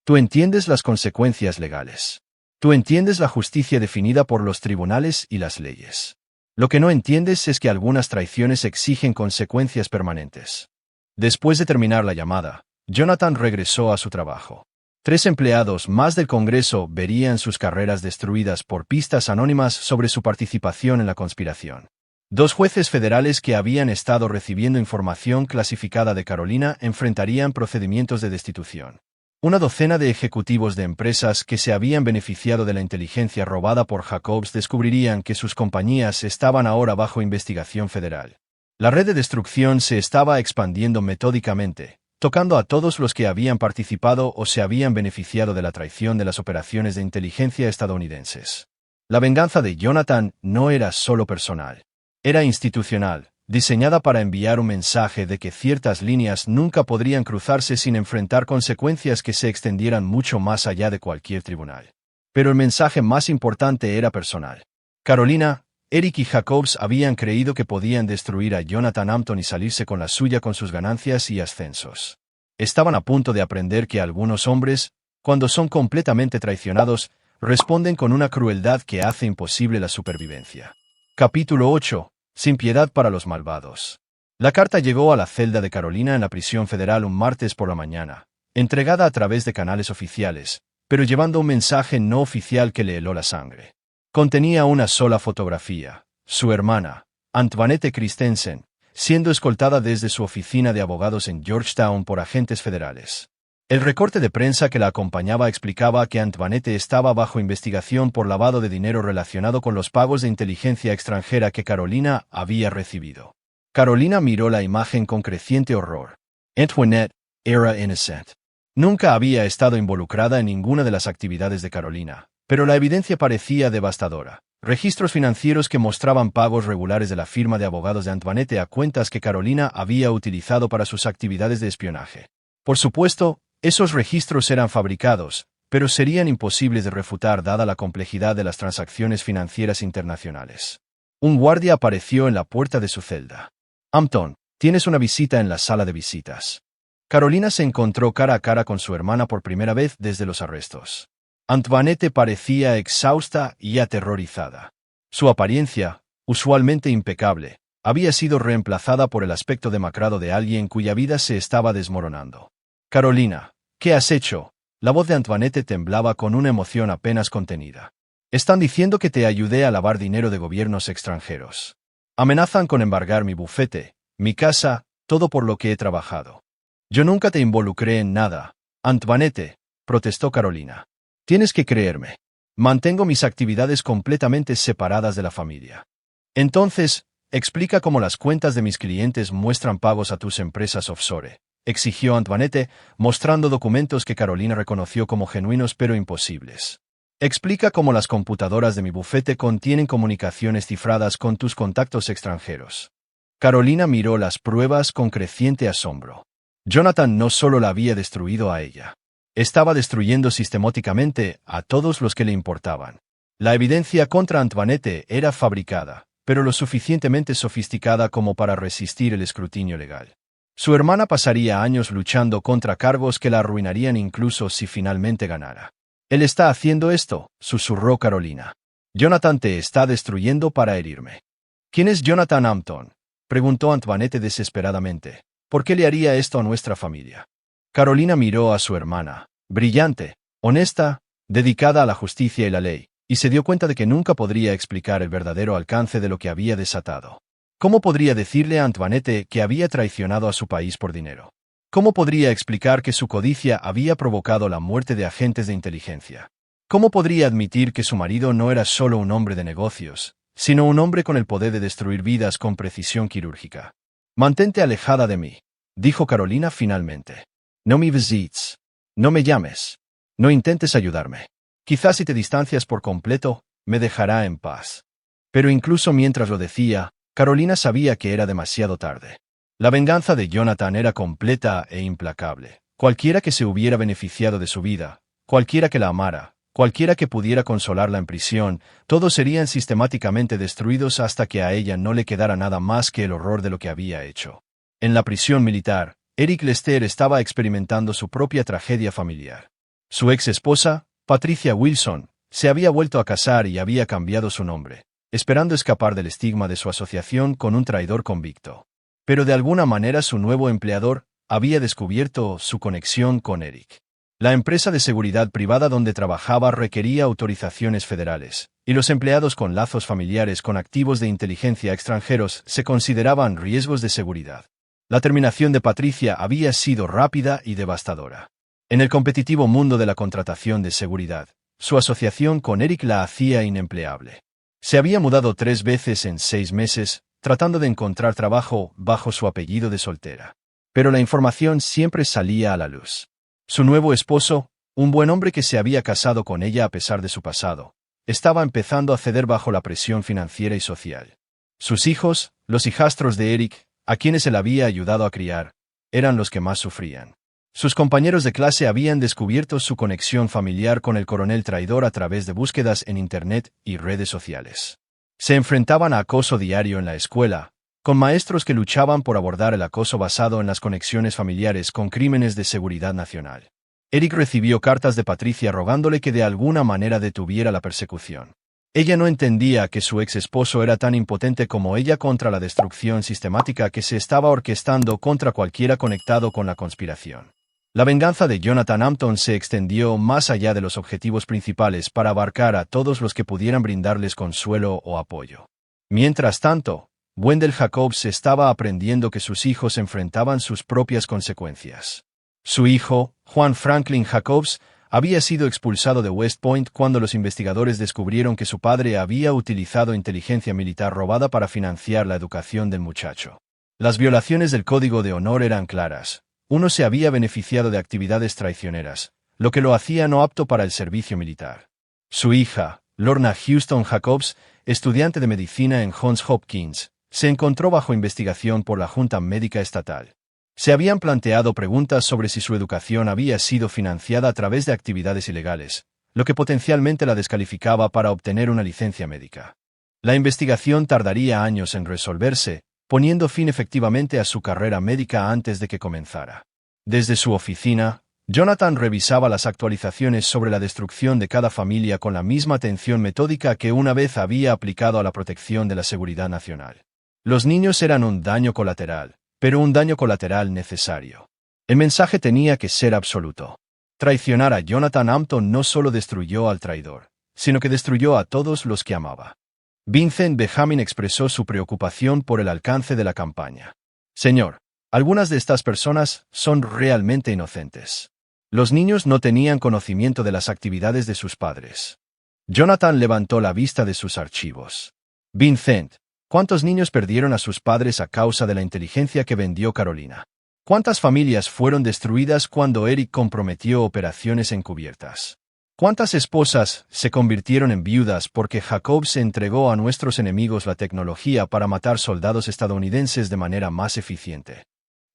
«Tú entiendes las consecuencias legales. Tú entiendes la justicia definida por los tribunales y las leyes. Lo que no entiendes es que algunas traiciones exigen consecuencias permanentes». Después de terminar la llamada, Jonathan regresó a su trabajo. 3 empleados más del Congreso verían sus carreras destruidas por pistas anónimas sobre su participación en la conspiración. 2 jueces federales que habían estado recibiendo información clasificada de Carolina enfrentarían procedimientos de destitución. 1 docena de ejecutivos de empresas que se habían beneficiado de la inteligencia robada por Jacobs descubrirían que sus compañías estaban ahora bajo investigación federal. La red de destrucción se estaba expandiendo metódicamente, tocando a todos los que habían participado o se habían beneficiado de la traición de las operaciones de inteligencia estadounidenses. La venganza de Jonathan no era solo personal. Era institucional, diseñada para enviar un mensaje de que ciertas líneas nunca podrían cruzarse sin enfrentar consecuencias que se extendieran mucho más allá de cualquier tribunal. Pero el mensaje más importante era personal. Carolina, Eric y Jacobs habían creído que podían destruir a Jonathan Hampton y salirse con la suya con sus ganancias y ascensos. Estaban a punto de aprender que algunos hombres, cuando son completamente traicionados, responden con una crueldad que hace imposible la supervivencia. Capítulo 8. Sin piedad para los malvados. La carta llegó a la celda de Carolina en la prisión federal un martes por la mañana, entregada a través de canales oficiales, pero llevando un mensaje no oficial que le heló la sangre. Contenía una sola fotografía: su hermana, Antoinette Christensen, siendo escoltada desde su oficina de abogados en Georgetown por agentes federales. El recorte de prensa que la acompañaba explicaba que Antoinette estaba bajo investigación por lavado de dinero relacionado con los pagos de inteligencia extranjera que Carolina había recibido. Carolina miró la imagen con creciente horror. Antoinette era innocent. Nunca había estado involucrada en ninguna de las actividades de Carolina, pero la evidencia parecía devastadora. Registros financieros que mostraban pagos regulares de la firma de abogados de Antoinette a cuentas que Carolina había utilizado para sus actividades de espionaje. Por supuesto, esos registros eran fabricados, pero serían imposibles de refutar dada la complejidad de las transacciones financieras internacionales. Un guardia apareció en la puerta de su celda. Hampton, tienes una visita en la sala de visitas. Carolina se encontró cara a cara con su hermana por primera vez desde los arrestos. Antoinette parecía exhausta y aterrorizada. Su apariencia, usualmente impecable, había sido reemplazada por el aspecto demacrado de alguien cuya vida se estaba desmoronando. Carolina, ¿qué has hecho? La voz de Antoinette temblaba con una emoción apenas contenida. Están diciendo que te ayudé a lavar dinero de gobiernos extranjeros. Amenazan con embargar mi bufete, mi casa, todo por lo que he trabajado. Yo nunca te involucré en nada, Antoinette, protestó Carolina. Tienes que creerme. Mantengo mis actividades completamente separadas de la familia. Entonces, explica cómo las cuentas de mis clientes muestran pagos a tus empresas offshore, exigió Antoinette, mostrando documentos que Carolina reconoció como genuinos pero imposibles. Explica cómo las computadoras de mi bufete contienen comunicaciones cifradas con tus contactos extranjeros. Carolina miró las pruebas con creciente asombro. Jonathan no solo la había destruido a ella. Estaba destruyendo sistemáticamente a todos los que le importaban. La evidencia contra Antoinette era fabricada, pero lo suficientemente sofisticada como para resistir el escrutinio legal. Su hermana pasaría años luchando contra cargos que la arruinarían incluso si finalmente ganara. Él está haciendo esto, susurró Carolina. Jonathan te está destruyendo para herirme. ¿Quién es Jonathan Hampton?, preguntó Antoinette desesperadamente. ¿Por qué le haría esto a nuestra familia? Carolina miró a su hermana, brillante, honesta, dedicada a la justicia y la ley, y se dio cuenta de que nunca podría explicar el verdadero alcance de lo que había desatado. ¿Cómo podría decirle a Antoinette que había traicionado a su país por dinero? ¿Cómo podría explicar que su codicia había provocado la muerte de agentes de inteligencia? ¿Cómo podría admitir que su marido no era solo un hombre de negocios, sino un hombre con el poder de destruir vidas con precisión quirúrgica? Mantente alejada de mí, dijo Carolina finalmente. No me visites. No me llames. No intentes ayudarme. Quizás si te distancias por completo, me dejará en paz. Pero incluso mientras lo decía, Carolina sabía que era demasiado tarde. La venganza de Jonathan era completa e implacable. Cualquiera que se hubiera beneficiado de su vida, cualquiera que la amara, cualquiera que pudiera consolarla en prisión, todos serían sistemáticamente destruidos hasta que a ella no le quedara nada más que el horror de lo que había hecho. En la prisión militar, Eric Lester estaba experimentando su propia tragedia familiar. Su ex esposa, Patricia Wilson, se había vuelto a casar y había cambiado su nombre, esperando escapar del estigma de su asociación con un traidor convicto. Pero de alguna manera su nuevo empleador había descubierto su conexión con Eric. La empresa de seguridad privada donde trabajaba requería autorizaciones federales, y los empleados con lazos familiares con activos de inteligencia extranjeros se consideraban riesgos de seguridad. La terminación de Patricia había sido rápida y devastadora. En el competitivo mundo de la contratación de seguridad, su asociación con Eric la hacía inempleable. Se había mudado 3 veces en 6 meses, tratando de encontrar trabajo bajo su apellido de soltera. Pero la información siempre salía a la luz. Su nuevo esposo, un buen hombre que se había casado con ella a pesar de su pasado, estaba empezando a ceder bajo la presión financiera y social. Sus hijos, los hijastros de Eric, a quienes él había ayudado a criar, eran los que más sufrían. Sus compañeros de clase habían descubierto su conexión familiar con el coronel traidor a través de búsquedas en Internet y redes sociales. Se enfrentaban a acoso diario en la escuela, con maestros que luchaban por abordar el acoso basado en las conexiones familiares con crímenes de seguridad nacional. Eric recibió cartas de Patricia rogándole que de alguna manera detuviera la persecución. Ella no entendía que su ex esposo era tan impotente como ella contra la destrucción sistemática que se estaba orquestando contra cualquiera conectado con la conspiración. La venganza de Jonathan Hampton se extendió más allá de los objetivos principales para abarcar a todos los que pudieran brindarles consuelo o apoyo. Mientras tanto, Wendell Jacobs estaba aprendiendo que sus hijos enfrentaban sus propias consecuencias. Su hijo, Juan Franklin Jacobs, había sido expulsado de West Point cuando los investigadores descubrieron que su padre había utilizado inteligencia militar robada para financiar la educación del muchacho. Las violaciones del Código de Honor eran claras. Uno se había beneficiado de actividades traicioneras, lo que lo hacía no apto para el servicio militar. Su hija, Lorna Houston Jacobs, estudiante de medicina en Johns Hopkins, se encontró bajo investigación por la Junta Médica Estatal. Se habían planteado preguntas sobre si su educación había sido financiada a través de actividades ilegales, lo que potencialmente la descalificaba para obtener una licencia médica. La investigación tardaría años en resolverse, poniendo fin efectivamente a su carrera médica antes de que comenzara. Desde su oficina, Jonathan revisaba las actualizaciones sobre la destrucción de cada familia con la misma atención metódica que una vez había aplicado a la protección de la seguridad nacional. Los niños eran un daño colateral, pero un daño colateral necesario. El mensaje tenía que ser absoluto. Traicionar a Jonathan Hampton no solo destruyó al traidor, sino que destruyó a todos los que amaba. Vincent Benjamin expresó su preocupación por el alcance de la campaña. Señor, algunas de estas personas son realmente inocentes. Los niños no tenían conocimiento de las actividades de sus padres. Jonathan levantó la vista de sus archivos. Vincent, ¿cuántos niños perdieron a sus padres a causa de la inteligencia que vendió Carolina? ¿Cuántas familias fueron destruidas cuando Eric comprometió operaciones encubiertas? ¿Cuántas esposas se convirtieron en viudas porque Jacobs entregó a nuestros enemigos la tecnología para matar soldados estadounidenses de manera más eficiente?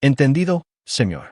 ¿Entendido, señor?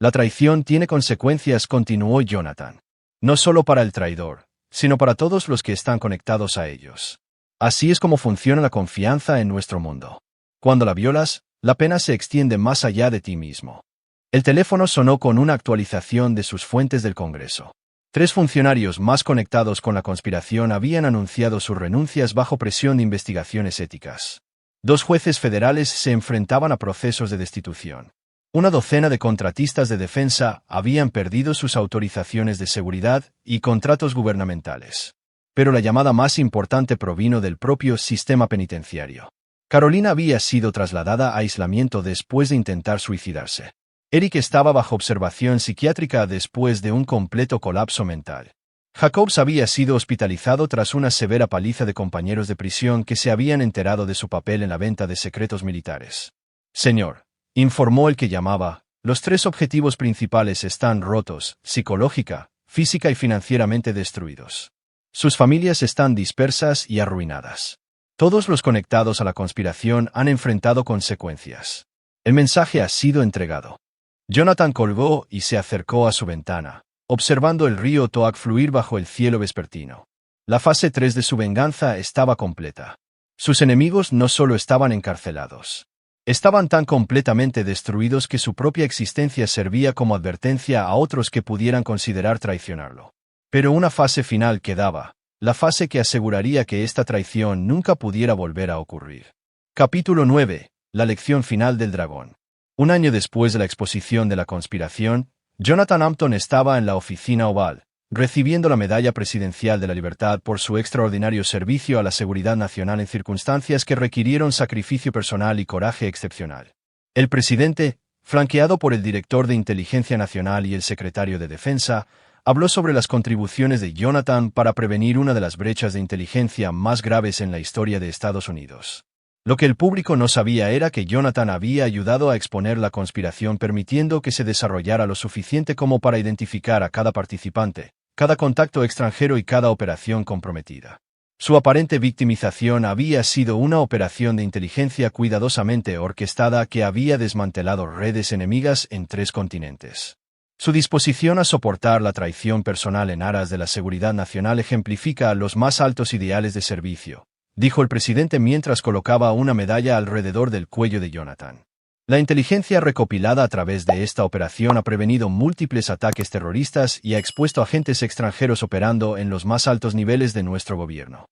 La traición tiene consecuencias, continuó Jonathan. No solo para el traidor, sino para todos los que están conectados a ellos. Así es como funciona la confianza en nuestro mundo. Cuando la violas, la pena se extiende más allá de ti mismo. El teléfono sonó con una actualización de sus fuentes del Congreso. 3 funcionarios más conectados con la conspiración habían anunciado sus renuncias bajo presión de investigaciones éticas. 2 jueces federales se enfrentaban a procesos de destitución. Una docena de contratistas de defensa habían perdido sus autorizaciones de seguridad y contratos gubernamentales. Pero la llamada más importante provino del propio sistema penitenciario. Carolina había sido trasladada a aislamiento después de intentar suicidarse. Eric estaba bajo observación psiquiátrica después de un completo colapso mental. Jacobs había sido hospitalizado tras una severa paliza de compañeros de prisión que se habían enterado de su papel en la venta de secretos militares. Señor, informó el que llamaba, los 3 objetivos principales están rotos, psicológica, física y financieramente destruidos. Sus familias están dispersas y arruinadas. Todos los conectados a la conspiración han enfrentado consecuencias. El mensaje ha sido entregado. Jonathan colgó y se acercó a su ventana, observando el río Toac fluir bajo el cielo vespertino. La fase 3 de su venganza estaba completa. Sus enemigos no solo estaban encarcelados. Estaban tan completamente destruidos que su propia existencia servía como advertencia a otros que pudieran considerar traicionarlo. Pero una fase final quedaba, la fase que aseguraría que esta traición nunca pudiera volver a ocurrir. Capítulo 9. La lección final del dragón. Un año después de la exposición de la conspiración, Jonathan Hampton estaba en la oficina oval, recibiendo la Medalla Presidencial de la Libertad por su extraordinario servicio a la seguridad nacional en circunstancias que requirieron sacrificio personal y coraje excepcional. El presidente, flanqueado por el director de Inteligencia Nacional y el secretario de Defensa, habló sobre las contribuciones de Jonathan para prevenir una de las brechas de inteligencia más graves en la historia de Estados Unidos. Lo que el público no sabía era que Jonathan había ayudado a exponer la conspiración permitiendo que se desarrollara lo suficiente como para identificar a cada participante, cada contacto extranjero y cada operación comprometida. Su aparente victimización había sido una operación de inteligencia cuidadosamente orquestada que había desmantelado redes enemigas en 3 continentes. Su disposición a soportar la traición personal en aras de la seguridad nacional ejemplifica los más altos ideales de servicio, dijo el presidente mientras colocaba una medalla alrededor del cuello de Jonathan. La inteligencia recopilada a través de esta operación ha prevenido múltiples ataques terroristas y ha expuesto agentes extranjeros operando en los más altos niveles de nuestro gobierno.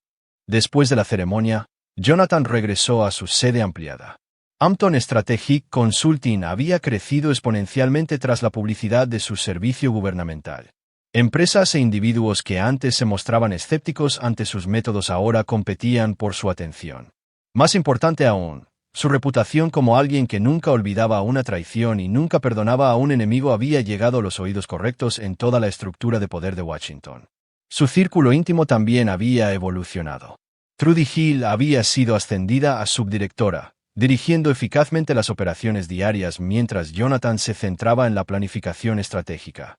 Después de la ceremonia, Jonathan regresó a su sede ampliada. Hampton Strategic Consulting había crecido exponencialmente tras la publicidad de su servicio gubernamental. Empresas e individuos que antes se mostraban escépticos ante sus métodos ahora competían por su atención. Más importante aún, su reputación como alguien que nunca olvidaba una traición y nunca perdonaba a un enemigo había llegado a los oídos correctos en toda la estructura de poder de Washington. Su círculo íntimo también había evolucionado. Trudy Hill había sido ascendida a subdirectora, dirigiendo eficazmente las operaciones diarias mientras Jonathan se centraba en la planificación estratégica.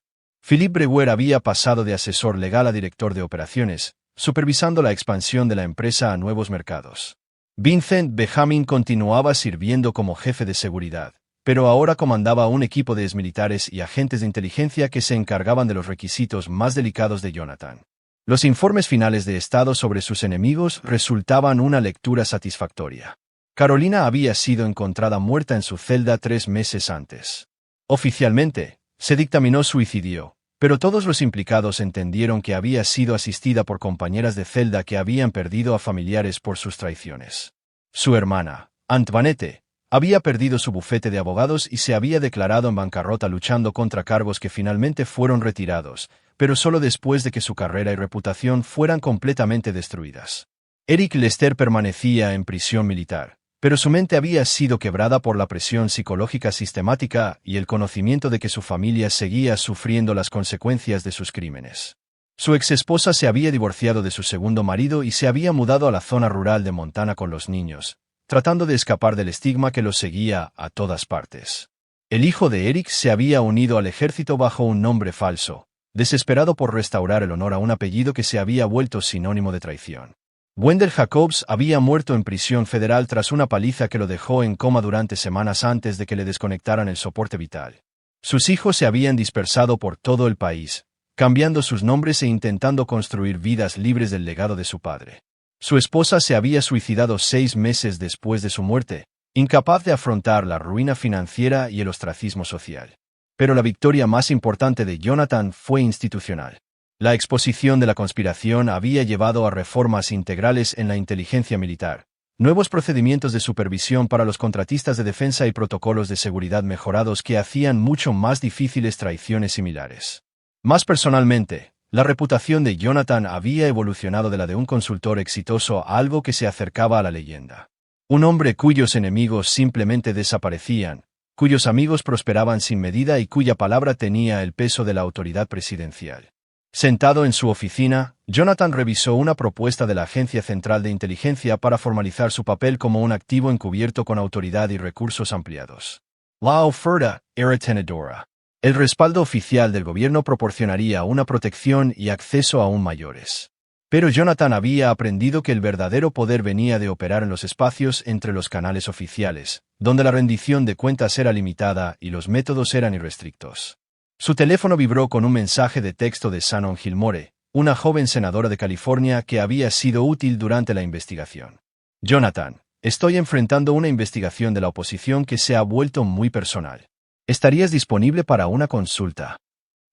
Philip Brewer había pasado de asesor legal a director de operaciones, supervisando la expansión de la empresa a nuevos mercados. Vincent Benjamin continuaba sirviendo como jefe de seguridad, pero ahora comandaba un equipo de exmilitares y agentes de inteligencia que se encargaban de los requisitos más delicados de Jonathan. Los informes finales de Estado sobre sus enemigos resultaban una lectura satisfactoria. Carolina había sido encontrada muerta en su celda 3 meses antes. Oficialmente, se dictaminó suicidio, pero todos los implicados entendieron que había sido asistida por compañeras de celda que habían perdido a familiares por sus traiciones. Su hermana, Antoinette, había perdido su bufete de abogados y se había declarado en bancarrota luchando contra cargos que finalmente fueron retirados, pero solo después de que su carrera y reputación fueran completamente destruidas. Eric Lester permanecía en prisión militar, pero su mente había sido quebrada por la presión psicológica sistemática y el conocimiento de que su familia seguía sufriendo las consecuencias de sus crímenes. Su exesposa se había divorciado de su segundo marido y se había mudado a la zona rural de Montana con los niños, tratando de escapar del estigma que los seguía a todas partes. El hijo de Eric se había unido al ejército bajo un nombre falso, desesperado por restaurar el honor a un apellido que se había vuelto sinónimo de traición. Wendell Jacobs había muerto en prisión federal tras una paliza que lo dejó en coma durante semanas antes de que le desconectaran el soporte vital. Sus hijos se habían dispersado por todo el país, cambiando sus nombres e intentando construir vidas libres del legado de su padre. Su esposa se había suicidado 6 meses después de su muerte, incapaz de afrontar la ruina financiera y el ostracismo social. Pero la victoria más importante de Jonathan fue institucional. La exposición de la conspiración había llevado a reformas integrales en la inteligencia militar, nuevos procedimientos de supervisión para los contratistas de defensa y protocolos de seguridad mejorados que hacían mucho más difíciles traiciones similares. Más personalmente, la reputación de Jonathan había evolucionado de la de un consultor exitoso a algo que se acercaba a la leyenda. Un hombre cuyos enemigos simplemente desaparecían, cuyos amigos prosperaban sin medida y cuya palabra tenía el peso de la autoridad presidencial. Sentado en su oficina, Jonathan revisó una propuesta de la Agencia Central de Inteligencia para formalizar su papel como un activo encubierto con autoridad y recursos ampliados. La oferta era tenedora. El respaldo oficial del gobierno proporcionaría una protección y acceso aún mayores. Pero Jonathan había aprendido que el verdadero poder venía de operar en los espacios entre los canales oficiales, donde la rendición de cuentas era limitada y los métodos eran irrestrictos. Su teléfono vibró con un mensaje de texto de Shannon Gilmore, una joven senadora de California que había sido útil durante la investigación. Jonathan, estoy enfrentando una investigación de la oposición que se ha vuelto muy personal. ¿Estarías disponible para una consulta?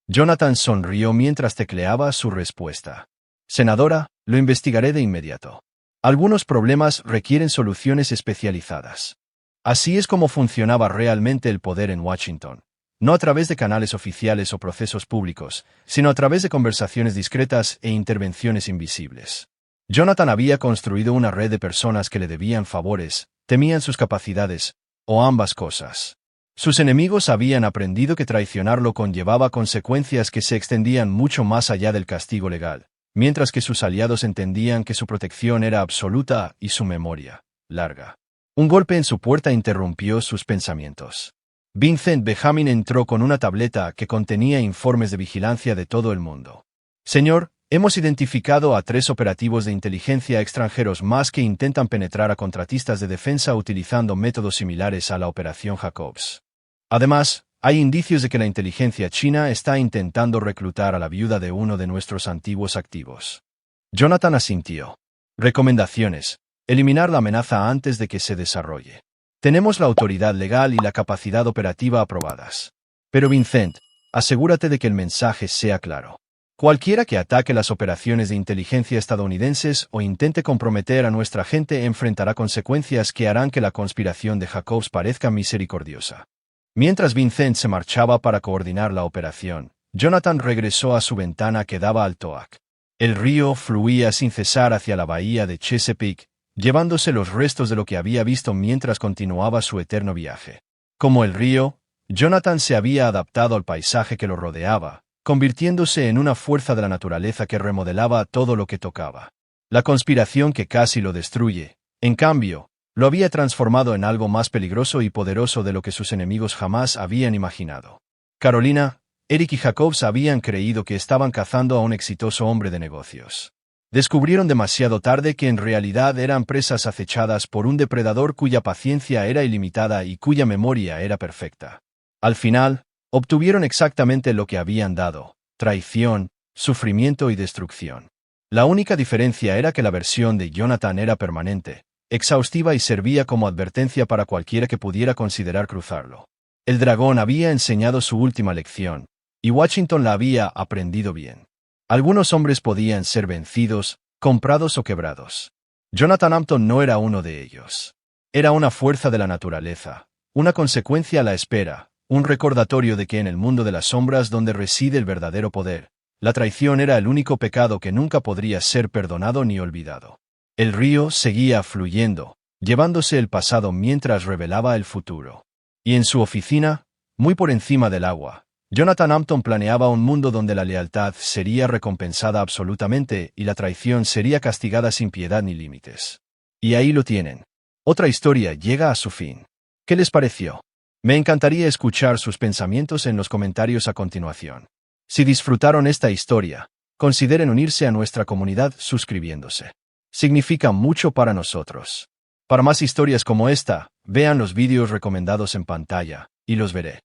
Jonathan sonrió mientras tecleaba su respuesta. Senadora, lo investigaré de inmediato. Algunos problemas requieren soluciones especializadas. Así es como funcionaba realmente el poder en Washington. No a través de canales oficiales o procesos públicos, sino a través de conversaciones discretas e intervenciones invisibles. Jonathan había construido una red de personas que le debían favores, temían sus capacidades, o ambas cosas. Sus enemigos habían aprendido que traicionarlo conllevaba consecuencias que se extendían mucho más allá del castigo legal, mientras que sus aliados entendían que su protección era absoluta y su memoria, larga. Un golpe en su puerta interrumpió sus pensamientos. Vincent Benjamin entró con una tableta que contenía informes de vigilancia de todo el mundo. Señor, hemos identificado a 3 operativos de inteligencia extranjeros más que intentan penetrar a contratistas de defensa utilizando métodos similares a la Operación Jacobs. Además, Hay indicios de que la inteligencia china está intentando reclutar a la viuda de uno de nuestros antiguos activos. Jonathan asintió. Recomendaciones. Eliminar la amenaza antes de que se desarrolle. Tenemos la autoridad legal y la capacidad operativa aprobadas. Pero Vincent, asegúrate de que el mensaje sea claro. Cualquiera que ataque las operaciones de inteligencia estadounidenses o intente comprometer a nuestra gente enfrentará consecuencias que harán que la conspiración de Jacobs parezca misericordiosa. Mientras Vincent se marchaba para coordinar la operación, Jonathan regresó a su ventana que daba al Toac. El río fluía sin cesar hacia la bahía de Chesapeake, llevándose los restos de lo que había visto mientras continuaba su eterno viaje. Como el río, Jonathan se había adaptado al paisaje que lo rodeaba, convirtiéndose en una fuerza de la naturaleza que remodelaba todo lo que tocaba. La conspiración que casi lo destruye, en cambio, lo había transformado en algo más peligroso y poderoso de lo que sus enemigos jamás habían imaginado. Carolina, Eric y Jacobs habían creído que estaban cazando a un exitoso hombre de negocios. Descubrieron demasiado tarde que en realidad eran presas acechadas por un depredador cuya paciencia era ilimitada y cuya memoria era perfecta. Al final, obtuvieron exactamente lo que habían dado: traición, sufrimiento y destrucción. La única diferencia era que la versión de Jonathan era permanente, exhaustiva y servía como advertencia para cualquiera que pudiera considerar cruzarlo. El dragón había enseñado su última lección, y Washington la había aprendido bien. Algunos hombres podían ser vencidos, comprados o quebrados. Jonathan Hampton no era uno de ellos. Era una fuerza de la naturaleza, una consecuencia a la espera, un recordatorio de que en el mundo de las sombras donde reside el verdadero poder, la traición era el único pecado que nunca podría ser perdonado ni olvidado. El río seguía fluyendo, llevándose el pasado mientras revelaba el futuro. Y en su oficina, muy por encima del agua, Jonathan Hampton planeaba un mundo donde la lealtad sería recompensada absolutamente y la traición sería castigada sin piedad ni límites. Y ahí lo tienen. Otra historia llega a su fin. ¿Qué les pareció? Me encantaría escuchar sus pensamientos en los comentarios a continuación. Si disfrutaron esta historia, consideren unirse a nuestra comunidad suscribiéndose. Significa mucho para nosotros. Para más historias como esta, vean los vídeos recomendados en pantalla, y los veré.